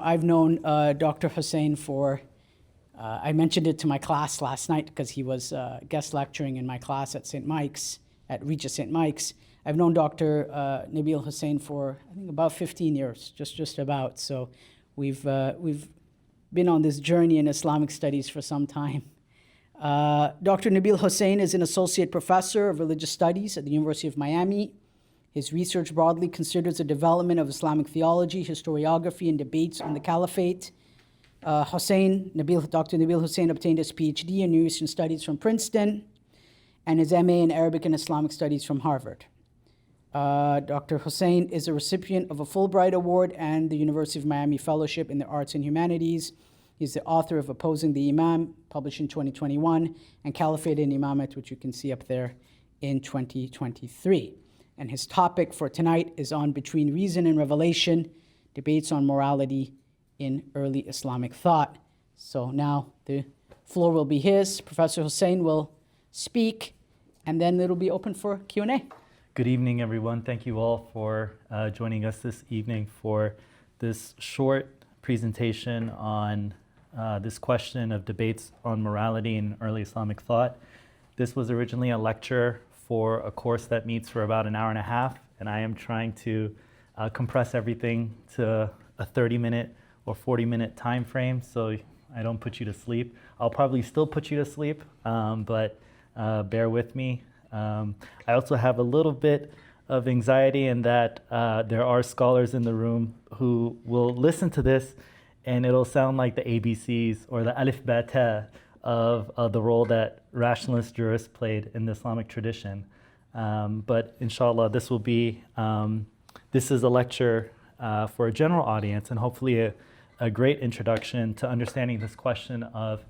I've known Dr. Husayn for, I mentioned it to my class last night because he was guest lecturing in my class at St. Mike's, at Regis St. Mike's. I've known Dr. Nebil Husayn for, I think, about 15 years, just about. So we've been on this journey in Islamic studies for some time. Dr. Nebil Husayn is an associate professor of religious studies at the University of Miami. His research broadly considers the development of Islamic theology, historiography, and debates on the Caliphate. Dr. Nebil Husayn obtained his Ph.D. in Near Eastern Studies from Princeton and his MA in Arabic and Islamic Studies from Harvard. Dr. Husayn is a recipient of a Fulbright Award and the University of Miami Fellowship in the Arts and Humanities. He's the author of Opposing the Imam, published in 2021, and Caliphate and Imamate, which you can see up there, in 2023. And his topic for tonight is on Between Reason and Revelation, Debates on Morality in Early Islamic Thought. So now the floor will be his. Professor Husayn will speak, and then it'll be open for Q&A. Good evening, everyone. Thank you all for joining us this evening for this short presentation on this question of debates on morality in early Islamic thought. This was originally a lecture for a course that meets for about an hour and a half, and I am trying to compress everything to a 30-minute or 40-minute time frame so I don't put you to sleep. I'll probably still put you to sleep, but bear with me. I also have a little bit of anxiety in that there are scholars in the room who will listen to this and it'll sound like the ABCs or the Alif Ba Ta of the role that rationalist jurists played in the Islamic tradition. But inshallah, this is a lecture for a general audience and hopefully a great introduction to understanding this question of,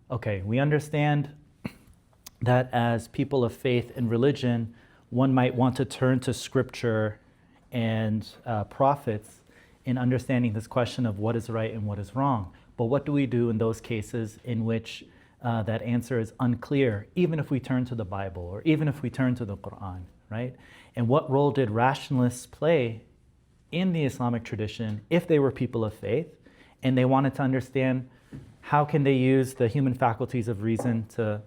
okay, we understand that as people of faith and religion, one might want to turn to scripture and prophets in understanding this question of what is right and what is wrong. But what do we do in those cases in which that answer is unclear, even if we turn to the Bible or even if we turn to the Quran, right? And what role did rationalists play in the Islamic tradition if they were people of faith and they wanted to understand how can they use the human faculties of reason to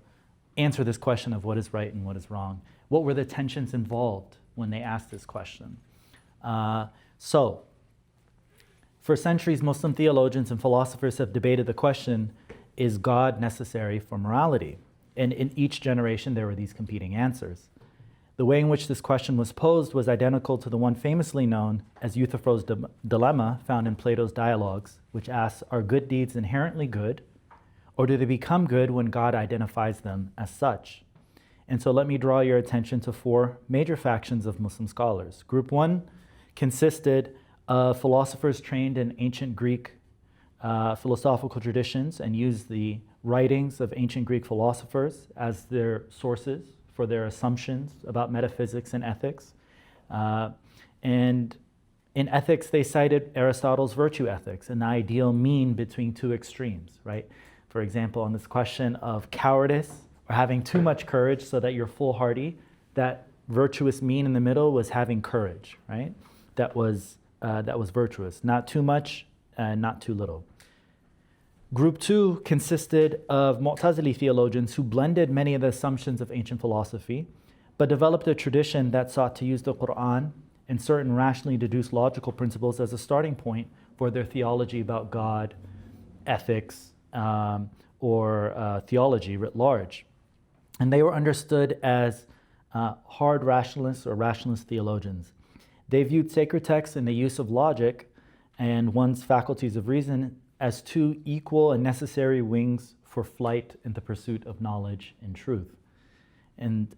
answer this question of what is right and what is wrong? What were the tensions involved when they asked this question? So, for centuries, Muslim theologians and philosophers have debated the question, is God necessary for morality? And in each generation, there were these competing answers. The way in which this question was posed was identical to the one famously known as Euthyphro's dilemma found in Plato's Dialogues, which asks, are good deeds inherently good, or do they become good when God identifies them as such? And so let me draw your attention to four major factions of Muslim scholars. Group one consisted of philosophers trained in ancient Greek philosophical traditions and used the writings of ancient Greek philosophers as their sources for their assumptions about metaphysics and ethics. And in ethics, they cited Aristotle's virtue ethics, an ideal mean between two extremes, right? For example, on this question of cowardice or having too much courage so that you're foolhardy, that virtuous mean in the middle was having courage, right? That was virtuous, not too much and not too little. Group two consisted of Mu'tazili theologians who blended many of the assumptions of ancient philosophy, but developed a tradition that sought to use the Quran and certain rationally deduced logical principles as a starting point for their theology about God, ethics, or theology writ large. And they were understood as hard rationalists or rationalist theologians. They viewed sacred texts and the use of logic and one's faculties of reason as two equal and necessary wings for flight in the pursuit of knowledge and truth. And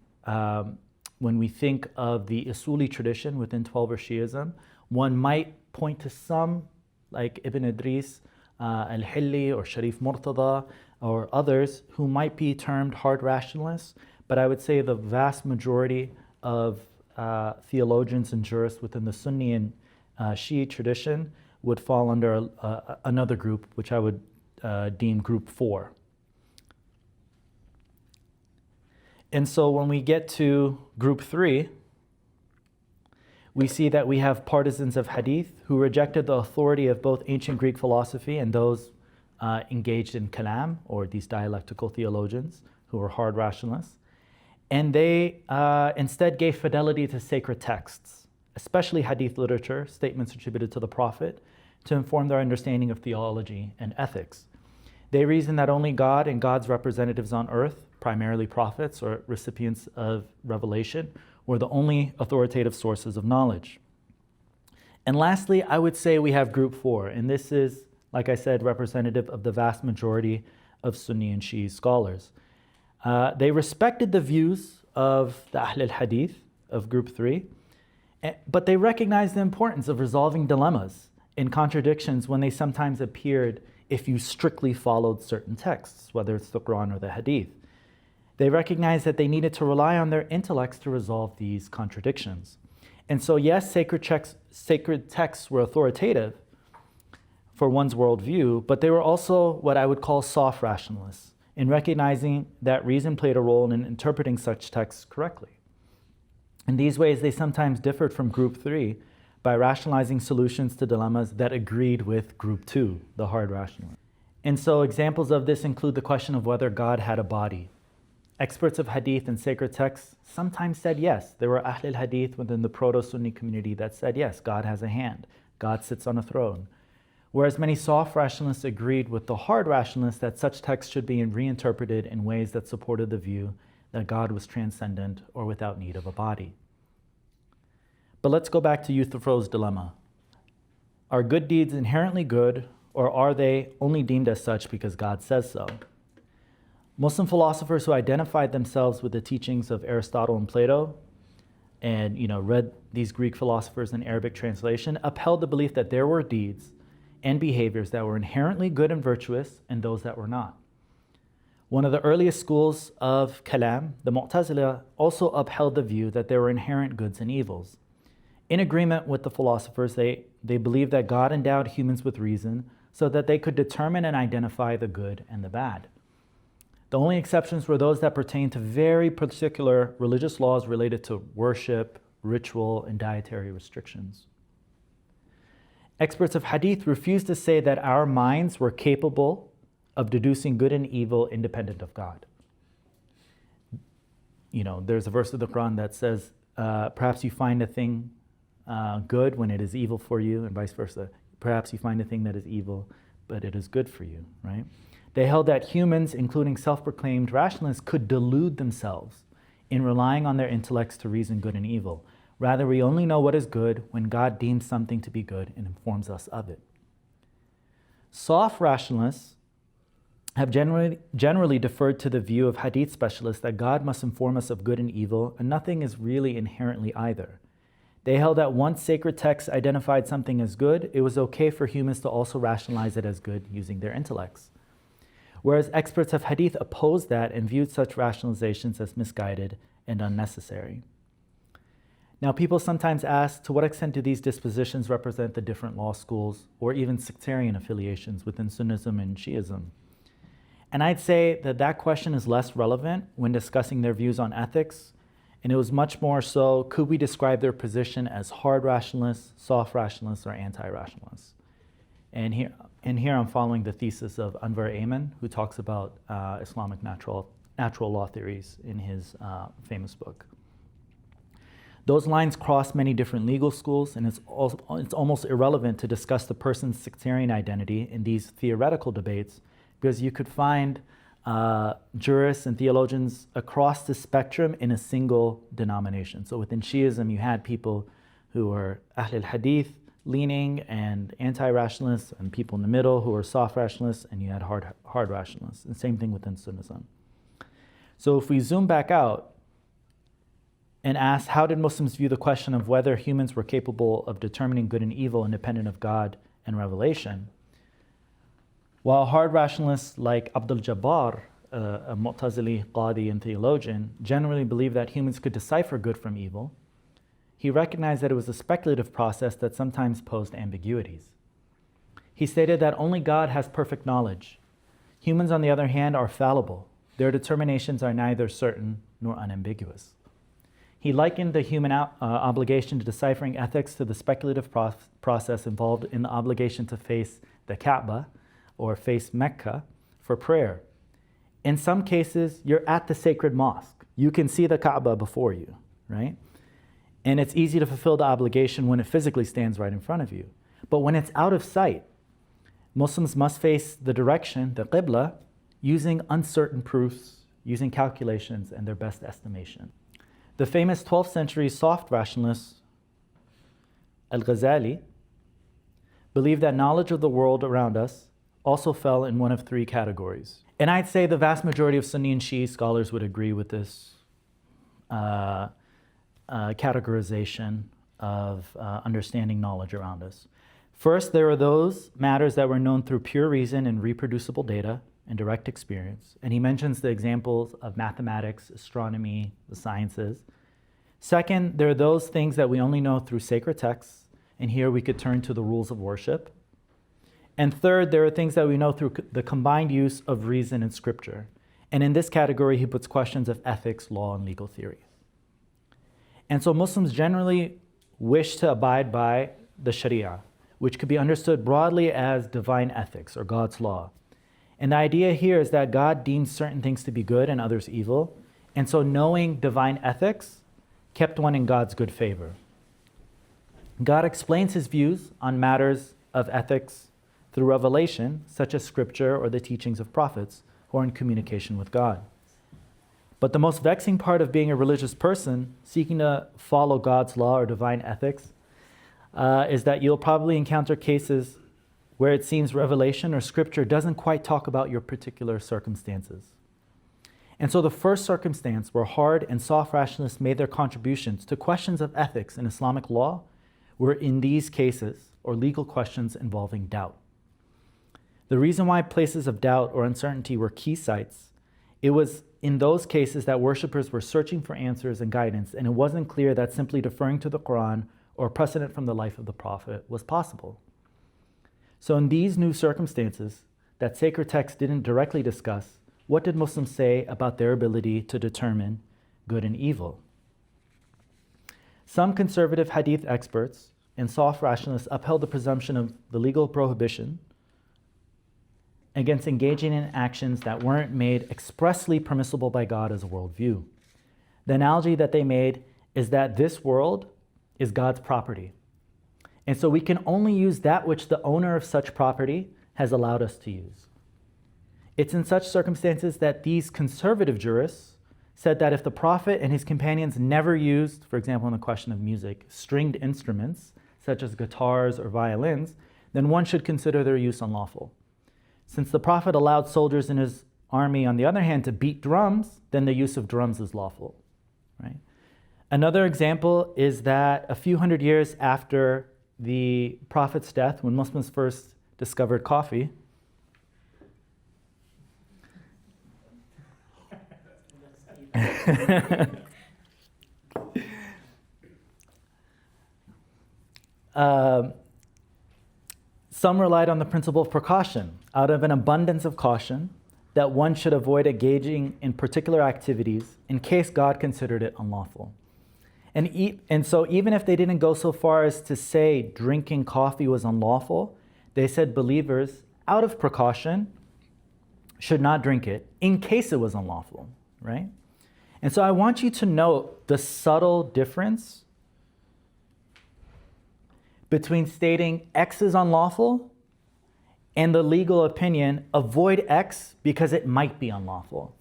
when we think of the Usuli tradition within Twelver Shi'ism, one might point to some, like Ibn Idris, Al-Hilli, or Sharif Murtada, or others who might be termed hard rationalists, but I would say the vast majority of theologians and jurists within the Sunni and Shi'i tradition would fall under another group, which I would deem group four. And so when we get to group three, we see that we have partisans of hadith who rejected the authority of both ancient Greek philosophy and those engaged in kalam, or these dialectical theologians who were hard rationalists. And they instead gave fidelity to sacred texts, especially hadith literature, statements attributed to the Prophet, to inform their understanding of theology and ethics. They reasoned that only God and God's representatives on earth, primarily prophets or recipients of revelation, were the only authoritative sources of knowledge. And lastly, I would say we have group 4, and this is, like I said, representative of the vast majority of Sunni and Shi'i scholars. They respected the views of the Ahl al-Hadith of group 3, but they recognized the importance of resolving dilemmas and contradictions when they sometimes appeared if you strictly followed certain texts, whether it's the Quran or the Hadith. They recognized that they needed to rely on their intellects to resolve these contradictions. And so, yes, sacred texts were authoritative for one's worldview, but they were also what I would call soft rationalists, in recognizing that reason played a role in interpreting such texts correctly. In these ways, they sometimes differed from group 3 by rationalizing solutions to dilemmas that agreed with group 2, the hard rationalists. And so examples of this include the question of whether God had a body. Experts of hadith and sacred texts sometimes said yes. There were Ahl al-Hadith within the proto-Sunni community that said yes, God has a hand, God sits on a throne. Whereas many soft rationalists agreed with the hard rationalists that such texts should be reinterpreted in ways that supported the view that God was transcendent or without need of a body. But let's go back to Euthyphro's dilemma. Are good deeds inherently good, or are they only deemed as such because God says so? Muslim philosophers who identified themselves with the teachings of Aristotle and Plato and read these Greek philosophers in Arabic translation upheld the belief that there were deeds and behaviors that were inherently good and virtuous and those that were not. One of the earliest schools of Kalam, the Mu'tazila, also upheld the view that there were inherent goods and evils. In agreement with the philosophers, they believed that God endowed humans with reason so that they could determine and identify the good and the bad. The only exceptions were those that pertained to very particular religious laws related to worship, ritual, and dietary restrictions. Experts of hadith refused to say that our minds were capable of deducing good and evil independent of God. There's a verse of the Quran that says, perhaps you find a thing good when it is evil for you, and vice versa. Perhaps you find a thing that is evil, but it is good for you, right? They held that humans, including self-proclaimed rationalists, could delude themselves in relying on their intellects to reason good and evil. Rather, we only know what is good when God deems something to be good and informs us of it. Soft rationalists have generally deferred to the view of hadith specialists that God must inform us of good and evil, and nothing is really inherently either. They held that once sacred texts identified something as good, it was okay for humans to also rationalize it as good using their intellects. Whereas experts of hadith opposed that and viewed such rationalizations as misguided and unnecessary. Now, people sometimes ask, to what extent do these dispositions represent the different law schools or even sectarian affiliations within Sunnism and Shi'ism? And I'd say that question is less relevant when discussing their views on ethics, and it was much more so, could we describe their position as hard rationalists, soft rationalists, or anti-rationalists? And here I'm following the thesis of Anwar Ayman, who talks about Islamic natural law theories in his famous book. Those lines cross many different legal schools, and it's almost irrelevant to discuss the person's sectarian identity in these theoretical debates, because you could find jurists and theologians across the spectrum in a single denomination. So within Shi'ism, you had people who were Ahl al-Hadith leaning and anti-rationalists, and people in the middle who were soft rationalists, and you had hard rationalists. And same thing within Sunnism. So if we zoom back out and ask, how did Muslims view the question of whether humans were capable of determining good and evil independent of God and revelation? While hard rationalists like Abdul Jabbar, a Mu'tazili qadi and theologian, generally believed that humans could decipher good from evil, he recognized that it was a speculative process that sometimes posed ambiguities. He stated that only God has perfect knowledge. Humans, on the other hand, are fallible. Their determinations are neither certain nor unambiguous. He likened the human obligation to deciphering ethics to the speculative process involved in the obligation to face the Kaaba or face Mecca for prayer. In some cases, you're at the sacred mosque. You can see the Kaaba before you, right? And it's easy to fulfill the obligation when it physically stands right in front of you. But when it's out of sight, Muslims must face the direction, the Qibla, using uncertain proofs, using calculations and their best estimation. The famous 12th century soft rationalist Al-Ghazali believed that knowledge of the world around us also fell in one of three categories. And I'd say the vast majority of Sunni and Shi'i scholars would agree with this categorization of understanding knowledge around us. First, there are those matters that were known through pure reason and reproducible data and direct experience. And he mentions the examples of mathematics, astronomy, the sciences. Second, there are those things that we only know through sacred texts. And here we could turn to the rules of worship. And third, there are things that we know through the combined use of reason and scripture. And in this category, he puts questions of ethics, law, and legal theory. And so Muslims generally wish to abide by the Sharia, which could be understood broadly as divine ethics or God's law. And the idea here is that God deems certain things to be good and others evil. And so knowing divine ethics kept one in God's good favor. God explains his views on matters of ethics through revelation, such as scripture or the teachings of prophets who are in communication with God. But the most vexing part of being a religious person seeking to follow God's law or divine ethics is that you'll probably encounter cases where it seems revelation or scripture doesn't quite talk about your particular circumstances. And so the first circumstance where hard and soft rationalists made their contributions to questions of ethics in Islamic law were in these cases, or legal questions involving doubt. The reason why places of doubt or uncertainty were key sites, it was in those cases that worshippers were searching for answers and guidance, and it wasn't clear that simply deferring to the Quran or precedent from the life of the Prophet was possible. So in these new circumstances that sacred texts didn't directly discuss, what did Muslims say about their ability to determine good and evil? Some conservative hadith experts and soft rationalists upheld the presumption of the legal prohibition against engaging in actions that weren't made expressly permissible by God as a worldview. The analogy that they made is that this world is God's property. And so we can only use that which the owner of such property has allowed us to use. It's in such circumstances that these conservative jurists said that if the Prophet and his companions never used, for example, in the question of music, stringed instruments, such as guitars or violins, then one should consider their use unlawful. Since the Prophet allowed soldiers in his army, on the other hand, to beat drums, then the use of drums is lawful, right? Another example is that a few hundred years after the Prophet's death, when Muslims first discovered coffee, some relied on the principle of precaution, out of an abundance of caution, that one should avoid engaging in particular activities in case God considered it unlawful. And so even if they didn't go so far as to say drinking coffee was unlawful, they said believers, out of precaution, should not drink it in case it was unlawful, right? And so I want you to note the subtle difference between stating X is unlawful and the legal opinion, avoid X because it might be unlawful.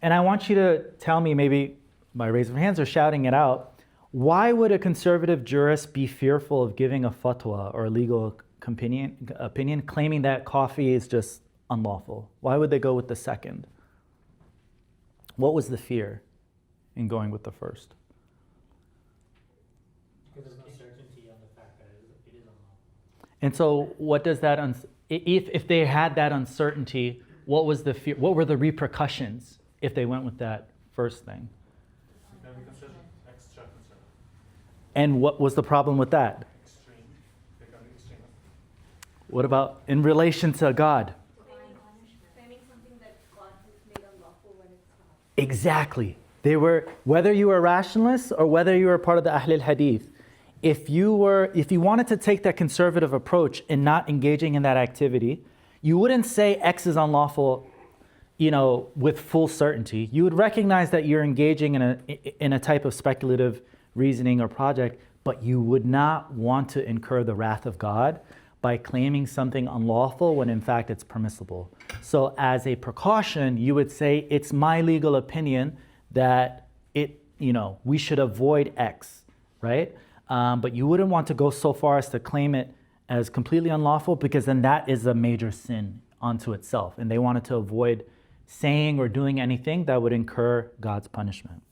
And I want you to tell me, maybe by raising your hands or shouting it out, why would a conservative jurist be fearful of giving a fatwa or a legal opinion claiming that coffee is just unlawful? Why would they go with the second? What was the fear in going with the first? Because there's no certainty on the fact that it is unlawful. And so what does that, if they had that uncertainty, what was the fear, what were the repercussions if they went with that first thing? Extra concern. And what was the problem with that? Extreme. Becoming extreme. What about in relation to God? Claiming something that God has made unlawful when it's not. Exactly. They were, whether you were rationalists or whether you were part of the Ahl al-Hadith, if you wanted to take that conservative approach in not engaging in that activity, you wouldn't say X is unlawful, with full certainty. You would recognize that you're engaging in a type of speculative reasoning or project, but you would not want to incur the wrath of God by claiming something unlawful when in fact it's permissible. So as a precaution, you would say, it's my legal opinion that we should avoid X, right? But you wouldn't want to go so far as to claim it as completely unlawful, because then that is a major sin unto itself. And they wanted to avoid saying or doing anything that would incur God's punishment.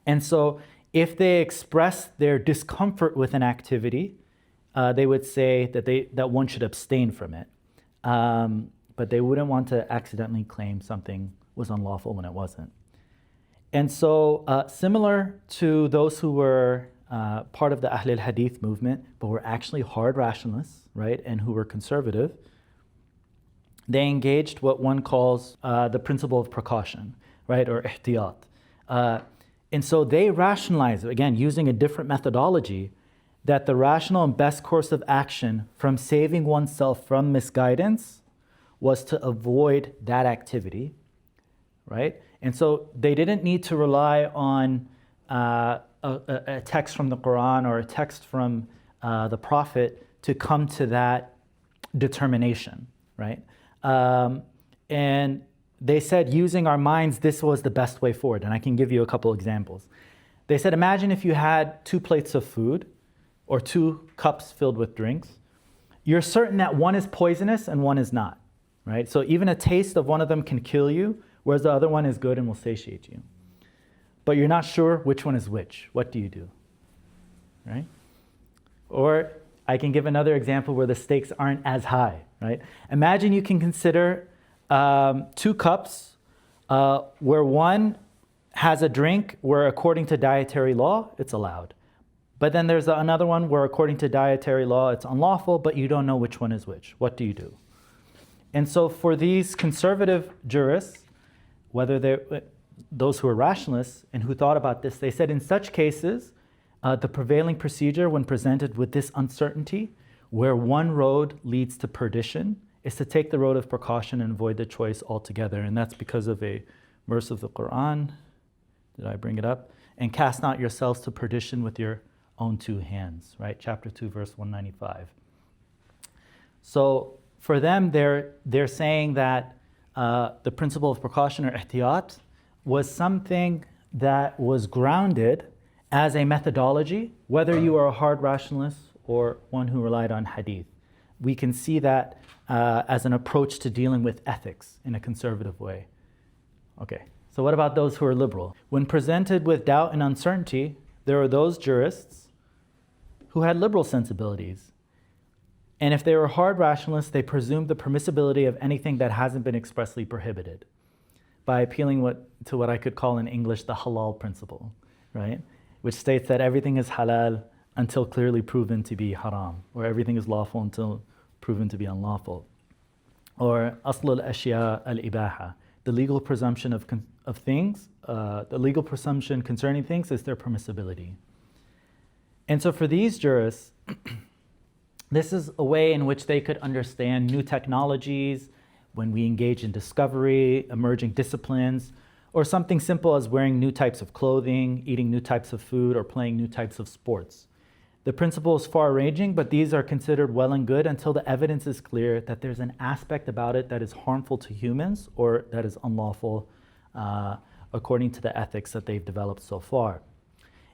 And so if they express their discomfort with an activity, they would say that one should abstain from it. But they wouldn't want to accidentally claim something was unlawful when it wasn't. And so similar to those who were part of the Ahl al-Hadith movement, but were actually hard rationalists, right, and who were conservative, they engaged what one calls the principle of precaution, right, or ihtiyat. And so they rationalized, again, using a different methodology, that the rational and best course of action from saving oneself from misguidance was to avoid that activity, right? And so they didn't need to rely on a text from the Quran or a text from the Prophet to come to that determination, right? And they said, using our minds, this was the best way forward. And I can give you a couple examples. They said, imagine if you had 2 plates of food or 2 cups filled with drinks. You're certain that one is poisonous and one is not, right? So even a taste of one of them can kill you, whereas the other one is good and will satiate you. But you're not sure which one is which. What do you do, right? Or I can give another example where the stakes aren't as high, right? Imagine you can consider 2 cups where one has a drink where according to dietary law, it's allowed. But then there's another one where according to dietary law, it's unlawful, but you don't know which one is which. What do you do? And so for these conservative jurists, whether they're those who are rationalists and who thought about this, they said in such cases, the prevailing procedure when presented with this uncertainty, where one road leads to perdition, is to take the road of precaution and avoid the choice altogether. And that's because of a verse of the Quran. Did I bring it up? And cast not yourselves to perdition with your own 2 hands, right? Chapter 2, verse 195. So for them, they're saying that the principle of precaution or ihtiyat was something that was grounded as a methodology, whether you are a hard rationalist or one who relied on hadith. We can see that as an approach to dealing with ethics in a conservative way. Okay, so what about those who are liberal? When presented with doubt and uncertainty, there are those jurists who had liberal sensibilities. And if they were hard rationalists, they presumed the permissibility of anything that hasn't been expressly prohibited by appealing to what I could call in English the halal principle, right? Which states that everything is halal until clearly proven to be haram, or everything is lawful until proven to be unlawful. Or asl al-ashya al-ibaha, the legal presumption of things, the legal presumption concerning things is their permissibility. And so for these jurists, this is a way in which they could understand new technologies, when we engage in discovery, emerging disciplines, or something simple as wearing new types of clothing, eating new types of food, or playing new types of sports. The principle is far-ranging, but these are considered well and good until the evidence is clear that there's an aspect about it that is harmful to humans or that is unlawful according to the ethics that they've developed so far.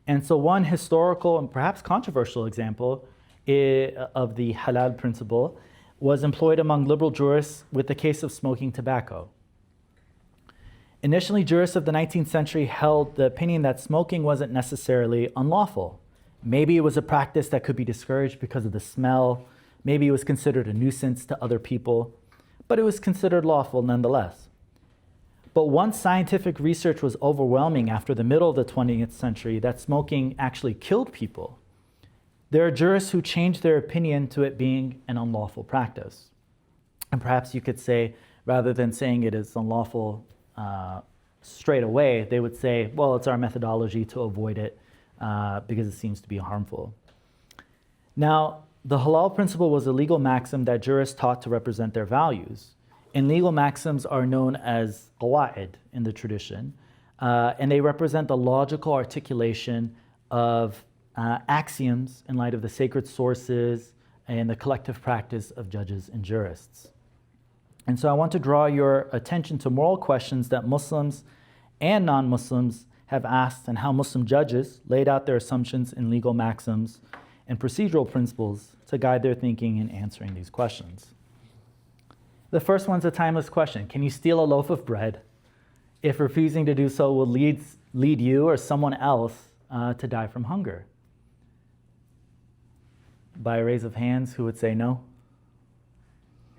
And so one historical and perhaps controversial example of the halal principle was employed among liberal jurists with the case of smoking tobacco. Initially, jurists of the 19th century held the opinion that smoking wasn't necessarily unlawful. Maybe it was a practice that could be discouraged because of the smell. Maybe it was considered a nuisance to other people, but it was considered lawful nonetheless. But once scientific research was overwhelming after the middle of the 20th century that smoking actually killed people, there are jurists who changed their opinion to it being an unlawful practice. And perhaps you could say, rather than saying it is unlawful straight away, they would say, well, it's our methodology to avoid it because it seems to be harmful. Now, the halal principle was a legal maxim that jurists taught to represent their values. And legal maxims are known as qawa'id in the tradition, and they represent the logical articulation of axioms in light of the sacred sources and the collective practice of judges and jurists. And so I want to draw your attention to moral questions that Muslims and non-Muslims have asked, and how Muslim judges laid out their assumptions in legal maxims and procedural principles to guide their thinking in answering these questions. The first one's a timeless question. Can you steal a loaf of bread if refusing to do so will lead you or someone else to die from hunger? By a raise of hands, who would say no?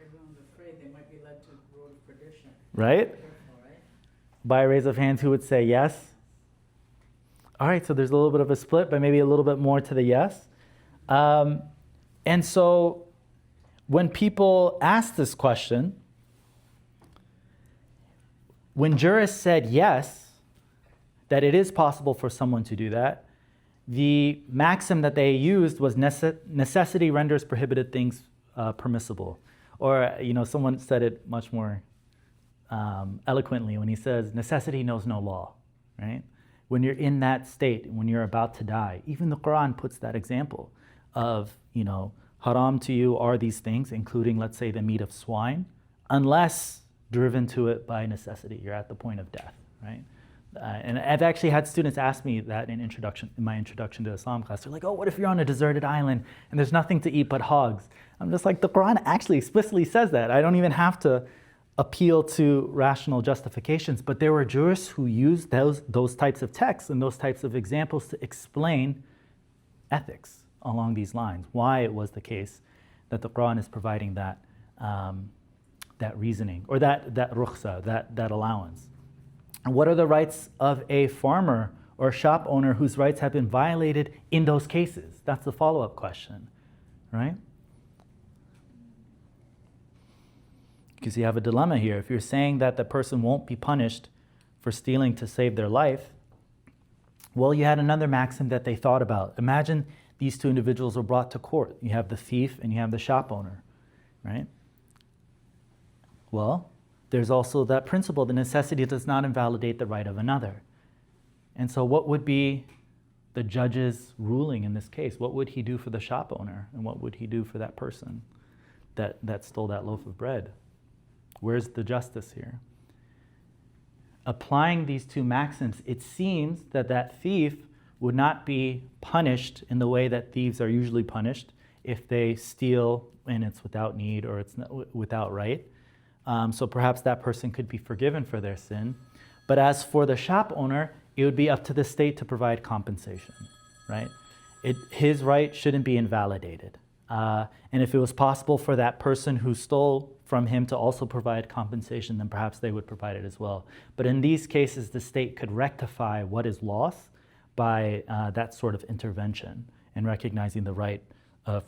Everyone's afraid they might be led to the road of perdition. Right? Careful, right? By a raise of hands, who would say yes? All right, so there's a little bit of a split, but maybe a little bit more to the yes. And so when people ask this question, when jurists said yes, that it is possible for someone to do that, the maxim that they used was necessity renders prohibited things permissible. Or, someone said it much more eloquently when he says, necessity knows no law, right? When you're in that state, when you're about to die, even the Quran puts that example of, haram to you are these things, including, let's say, the meat of swine, unless driven to it by necessity. You're at the point of death, right? And I've actually had students ask me that in my introduction to Islam class. They're like, oh, what if you're on a deserted island and there's nothing to eat but hogs? I'm just like, the Quran actually explicitly says that. I don't even have to appeal to rational justifications, but there were jurists who used those types of texts and those types of examples to explain ethics along these lines, why it was the case that the Quran is providing that reasoning, or that rukhsa, that allowance. And what are the rights of a farmer or a shop owner whose rights have been violated in those cases? That's the follow-up question, right? Because you have a dilemma here. If you're saying that the person won't be punished for stealing to save their life, well, you had another maxim that they thought about. Imagine these two individuals were brought to court. You have the thief and you have the shop owner, right? Well, there's also that principle, the necessity does not invalidate the right of another. And so what would be the judge's ruling in this case? What would he do for the shop owner? And what would he do for that person that stole that loaf of bread? Where's the justice here? Applying these two maxims, it seems that thief would not be punished in the way that thieves are usually punished if they steal and it's without need or it's without right. So perhaps that person could be forgiven for their sin. But as for the shop owner, it would be up to the state to provide compensation, right? His right shouldn't be invalidated. And if it was possible for that person who stole from him to also provide compensation, then perhaps they would provide it as well. But in these cases, the state could rectify what is lost by that sort of intervention and recognizing the right of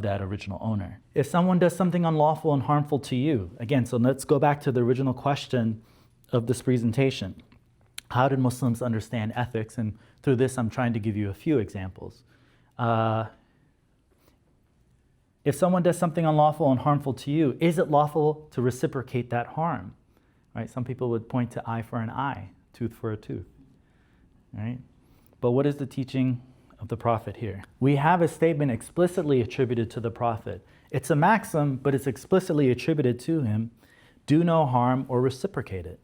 that original owner. If someone does something unlawful and harmful to you, again, so let's go back to the original question of this presentation. How did Muslims understand ethics? And through this, I'm trying to give you a few examples. If someone does something unlawful and harmful to you, is it lawful to reciprocate that harm? Right? Some people would point to eye for an eye, tooth for a tooth. Right? But what is the teaching of the Prophet here? We have a statement explicitly attributed to the Prophet. It's a maxim, but it's explicitly attributed to him. Do no harm or reciprocate it.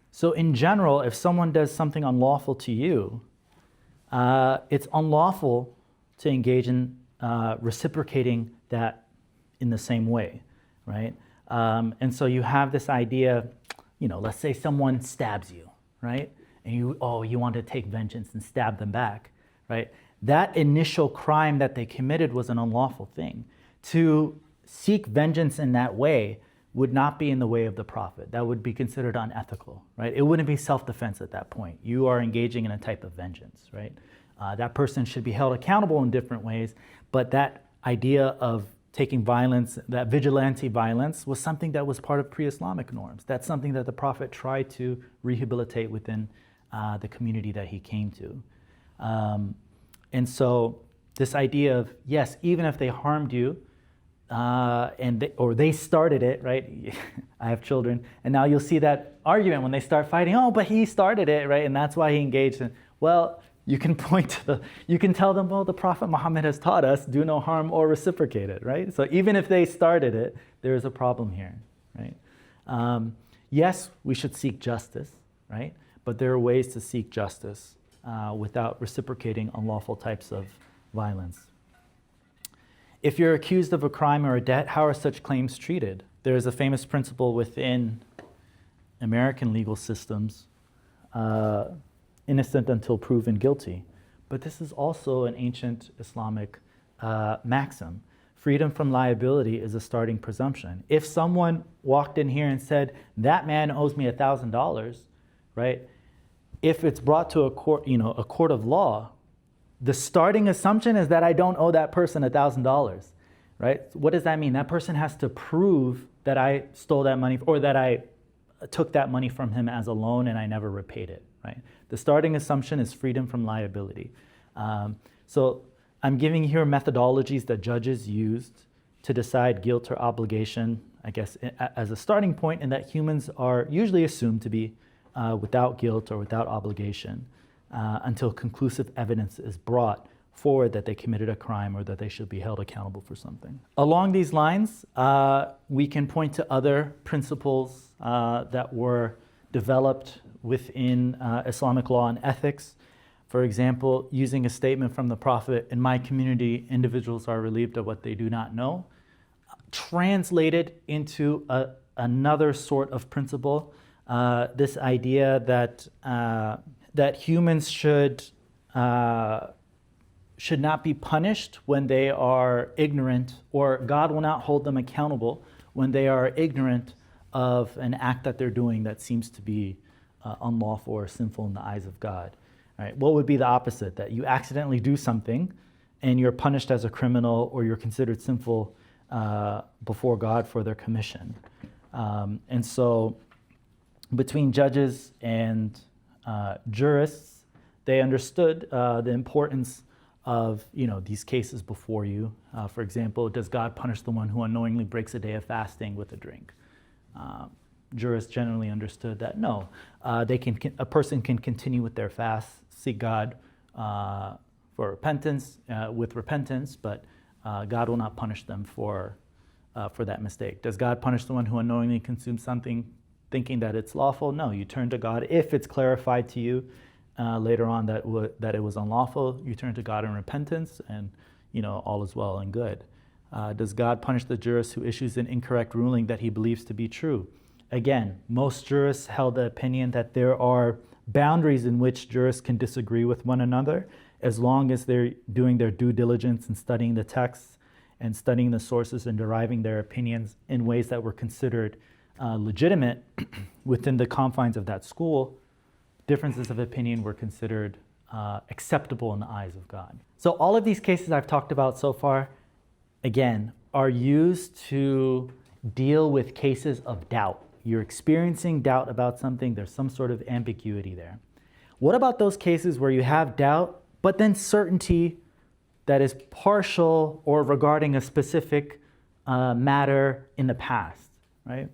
So in general, if someone does something unlawful to you, it's unlawful to engage in reciprocating that in the same way, right? And so you have this idea, let's say someone stabs you, right? And you want to take vengeance and stab them back, right? That initial crime that they committed was an unlawful thing. To seek vengeance in that way would not be in the way of the Prophet. That would be considered unethical, right? It wouldn't be self-defense at that point. You are engaging in a type of vengeance, right? That person should be held accountable in different ways, but that idea of taking violence, that vigilante violence, was something that was part of pre-Islamic norms. That's something that the Prophet tried to rehabilitate within the community that he came to. And so this idea of, yes, even if they harmed you, or they started it, right? I have children, and now you'll see that argument when they start fighting, oh, but he started it, right? And that's why he engaged in, well, you can you can tell them, well, the Prophet Muhammad has taught us, do no harm or reciprocate it, right? So even if they started it, there is a problem here, right? Yes, we should seek justice, right? But there are ways to seek justice without reciprocating unlawful types of violence. If you're accused of a crime or a debt, how are such claims treated? There is a famous principle within American legal systems, innocent until proven guilty. But this is also an ancient Islamic maxim. Freedom from liability is a starting presumption. If someone walked in here and said, that man owes me $1,000, right? If it's brought to a court of law, the starting assumption is that I don't owe that person $1,000, right? What does that mean? That person has to prove that I stole that money or that I took that money from him as a loan and I never repaid it, right? The starting assumption is freedom from liability. So I'm giving here methodologies that judges used to decide guilt or obligation, I guess, as a starting point, and that humans are usually assumed to be without guilt or without obligation until conclusive evidence is brought forward that they committed a crime or that they should be held accountable for something. Along these lines, we can point to other principles that were developed within Islamic law and ethics. For example, using a statement from the Prophet, in my community, individuals are relieved of what they do not know, translated into another sort of principle, this idea that humans should not be punished when they are ignorant, or God will not hold them accountable when they are ignorant of an act that they're doing that seems to be unlawful or sinful in the eyes of God. Right? What would be the opposite? That you accidentally do something and you're punished as a criminal, or you're considered sinful before God for their commission. And so between judges and jurists, they understood the importance of these cases before you. For example, does God punish the one who unknowingly breaks a day of fasting with a drink? Jurists generally understood that no, a person can continue with their fast, seek God for repentance, but God will not punish them for that mistake. Does God punish the one who unknowingly consumes something thinking that it's lawful? No, you turn to God. If it's clarified to you later on that it was unlawful, you turn to God in repentance, and all is well and good. Does God punish the jurist who issues an incorrect ruling that he believes to be true? Again, most jurists held the opinion that there are boundaries in which jurists can disagree with one another, as long as they're doing their due diligence and studying the texts and studying the sources and deriving their opinions in ways that were considered legitimate within the confines of that school. Differences of opinion were considered acceptable in the eyes of God. So all of these cases I've talked about so far, again, are used to deal with cases of doubt. You're experiencing doubt about something, there's some sort of ambiguity there. What about those cases where you have doubt, but then certainty that is partial or regarding a specific matter in the past, right?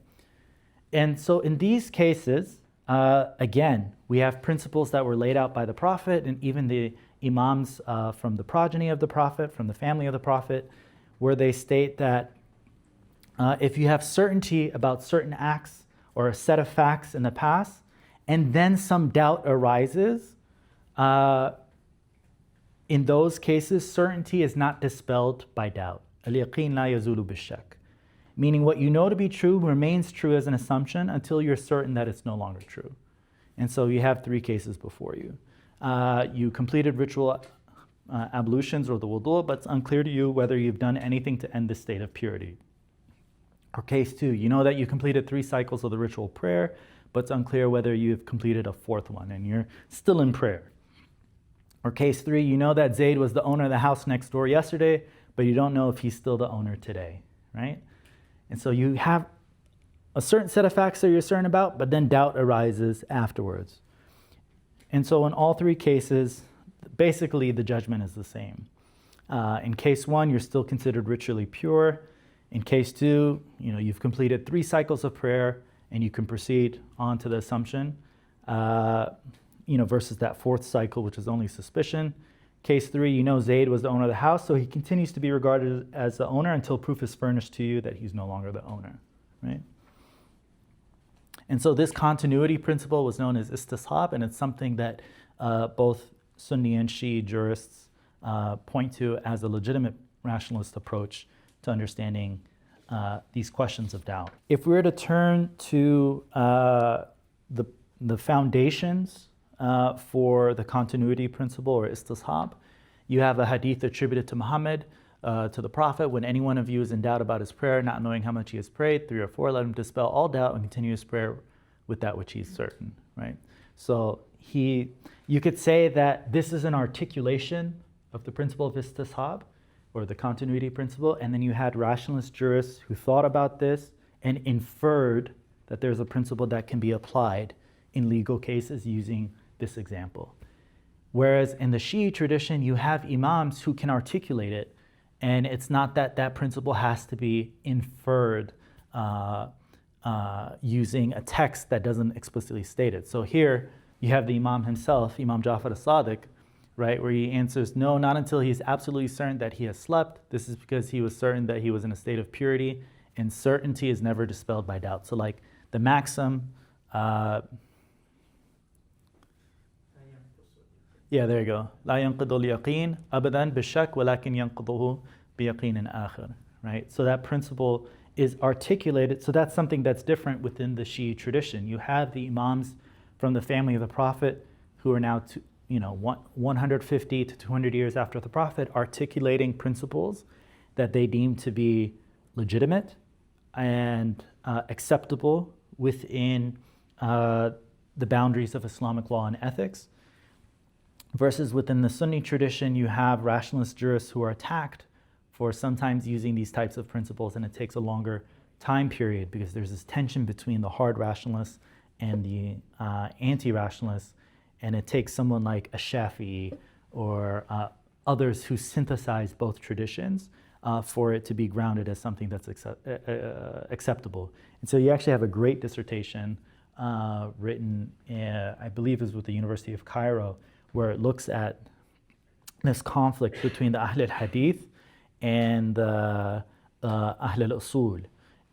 And so in these cases, again, we have principles that were laid out by the Prophet and even the Imams from the progeny of the Prophet, from the family of the Prophet, where they state that if you have certainty about certain acts or a set of facts in the past, and then some doubt arises, in those cases, certainty is not dispelled by doubt. Al-yaqeen la yazulu bishak. Meaning what you know to be true remains true as an assumption until you're certain that it's no longer true. And so you have three cases before you. You completed ritual ablutions or the wudu, but it's unclear to you whether you've done anything to end this state of purity. Or case two, you know that you completed 3 cycles of the ritual prayer, but it's unclear whether you've completed a 4th one and you're still in prayer. Or case 3, you know that Zayd was the owner of the house next door yesterday, but you don't know if he's still the owner today, right? And so you have a certain set of facts that you're certain about, but then doubt arises afterwards. And so in all three cases, basically the judgment is the same. In case one, you're still considered ritually pure. In case two, you've completed 3 cycles of prayer and you can proceed on to the assumption, versus that 4th cycle, which is only suspicion. Case 3, Zayd was the owner of the house, so he continues to be regarded as the owner until proof is furnished to you that he's no longer the owner, right? And so this continuity principle was known as istishab, and it's something that both Sunni and Shi'i jurists point to as a legitimate rationalist approach to understanding these questions of doubt. If we were to turn to the foundations for the continuity principle or istishab, you have a hadith attributed to Muhammad, to the Prophet: when any one of you is in doubt about his prayer, not knowing how much he has prayed, 3 or 4, let him dispel all doubt and continue his prayer with that which he is certain, right? So you could say that this is an articulation of the principle of istishab, or the continuity principle, and then you had rationalist jurists who thought about this and inferred that there's a principle that can be applied in legal cases using this example. Whereas in the Shi'i tradition, you have imams who can articulate it, and it's not that that principle has to be inferred using a text that doesn't explicitly state it. So here you have the imam himself, Imam Ja'far as-Sadiq, right, where he answers, no, not until he's absolutely certain that he has slept. This is because he was certain that he was in a state of purity, and certainty is never dispelled by doubt. So like the maxim, there you go. لا ينقض اليقين أبدا بالشك ولكن ينقضه بيقين آخر. Right? So that principle is articulated. So that's something that's different within the Shi'i tradition. You have the imams from the family of the Prophet who are now 150 to 200 years after the Prophet, articulating principles that they deem to be legitimate and acceptable within the boundaries of Islamic law and ethics. Versus within the Sunni tradition, you have rationalist jurists who are attacked for sometimes using these types of principles, and it takes a longer time period because there's this tension between the hard rationalists and the anti-rationalists, and it takes someone like a Shafi'i or others who synthesize both traditions for it to be grounded as something that's acceptable. And so you actually have a great dissertation written, I believe it was with the University of Cairo, where it looks at this conflict between the Ahl al-Hadith and the Ahl al-Usul.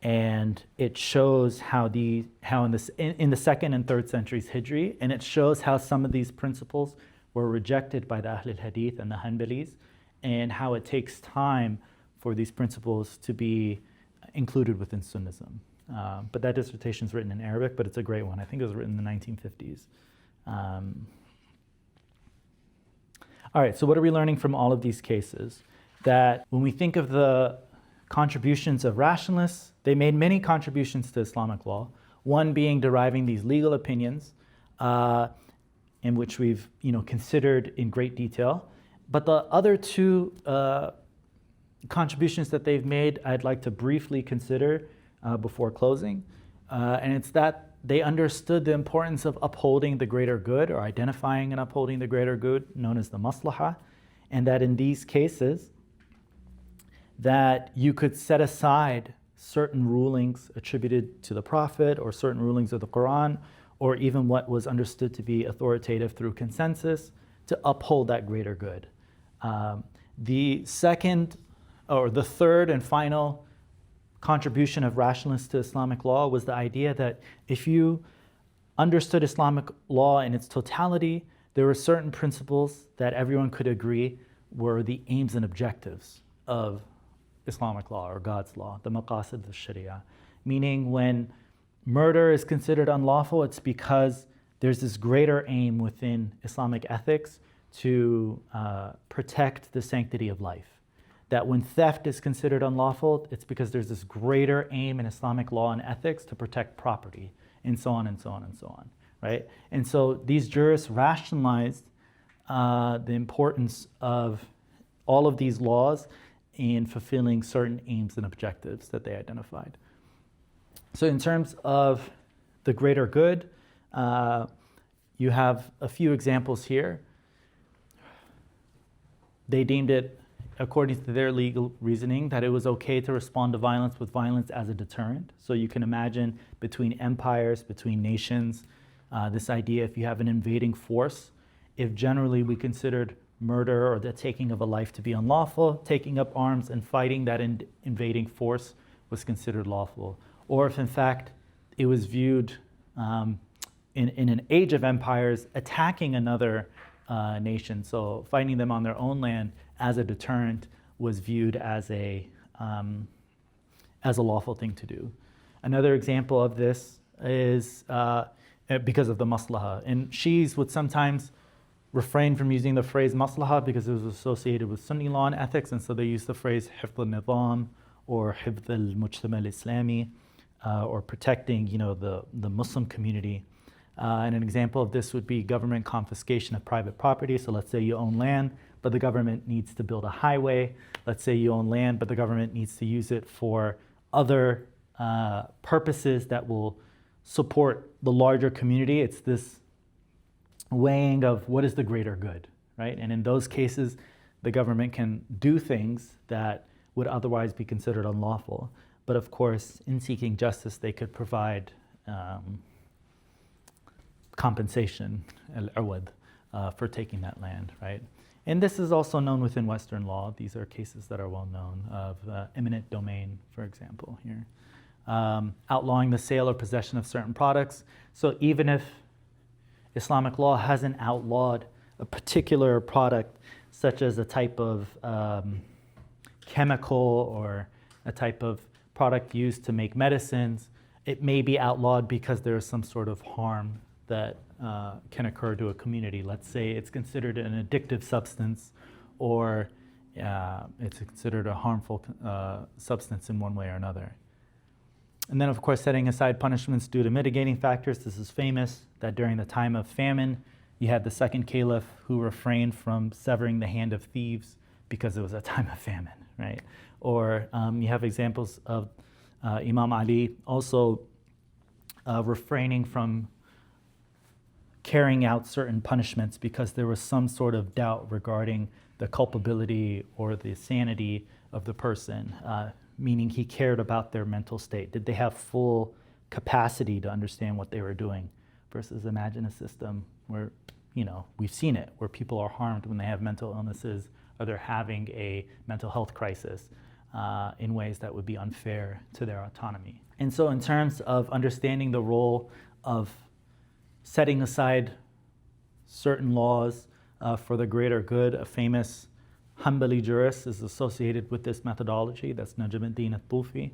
And it shows how in the 2nd and 3rd centuries Hijri, and it shows how some of these principles were rejected by the Ahl al-Hadith and the Hanbalis, and how it takes time for these principles to be included within Sunnism. But that dissertation is written in Arabic, but it's a great one. I think it was written in the 1950s. All right, so what are we learning from all of these cases? That when we think of the contributions of rationalists, they made many contributions to Islamic law, one being deriving these legal opinions, in which we've considered in great detail. But the other 2 contributions that they've made, I'd like to briefly consider before closing. And it's that they understood the importance of upholding the greater good, or identifying and upholding the greater good, known as the maslahah, and that in these cases, that you could set aside certain rulings attributed to the Prophet, or certain rulings of the Quran, or even what was understood to be authoritative through consensus, to uphold that greater good. The 3rd and final contribution of rationalists to Islamic law was the idea that if you understood Islamic law in its totality, there were certain principles that everyone could agree were the aims and objectives of Islamic law, or God's law, the maqasid al-Sharia. Meaning when murder is considered unlawful, it's because there's this greater aim within Islamic ethics to protect the sanctity of life. That when theft is considered unlawful, it's because there's this greater aim in Islamic law and ethics to protect property, and so on and so on and so on, right? And so these jurists rationalized the importance of all of these laws in fulfilling certain aims and objectives that they identified. So in terms of the greater good, you have a few examples here. They deemed it, according to their legal reasoning, that it was okay to respond to violence with violence as a deterrent. So you can imagine between empires, between nations, this idea if you have an invading force, if generally we considered murder or the taking of a life to be unlawful, taking up arms and fighting that invading force was considered lawful. Or if in fact it was viewed in an age of empires attacking another nation, so fighting them on their own land as a deterrent was viewed as a lawful thing to do. Another example of this is because of the maslaha. And Shi'is would sometimes refrain from using the phrase maslaha because it was associated with Sunni law and ethics, and so they use the phrase hifd al-nizam or hifd al-mujtama al-islami, or protecting, the Muslim community. And an example of this would be government confiscation of private property. So let's say you own land, but the government needs to build a highway. Let's say you own land, but the government needs to use it for other purposes that will support the larger community. It's this weighing of what is the greater good, right? And in those cases, the government can do things that would otherwise be considered unlawful. But of course, in seeking justice, they could provide compensation, al-awad, for taking that land, right? And this is also known within Western law. These are cases that are well known of eminent domain, for example, here. Outlawing the sale or possession of certain products. So even if Islamic law hasn't outlawed a particular product, such as a type of chemical or a type of product used to make medicines, it may be outlawed because there is some sort of harm that can occur to a community. Let's say it's considered an addictive substance, or it's considered a harmful substance in one way or another. And then, of course, setting aside punishments due to mitigating factors. This is famous, that during the time of famine, you had the second caliph who refrained from severing the hand of thieves because it was a time of famine, right? Or you have examples of Imam Ali also refraining from carrying out certain punishments because there was some sort of doubt regarding the culpability or the sanity of the person, meaning he cared about their mental state. Did they have full capacity to understand what they were doing? Versus imagine a system where, we've seen it, where people are harmed when they have mental illnesses or they're having a mental health crisis in ways that would be unfair to their autonomy. And so in terms of understanding the role of setting aside certain laws for the greater good, a famous Hanbali jurist is associated with this methodology. That's Najmuddin al-Tufi.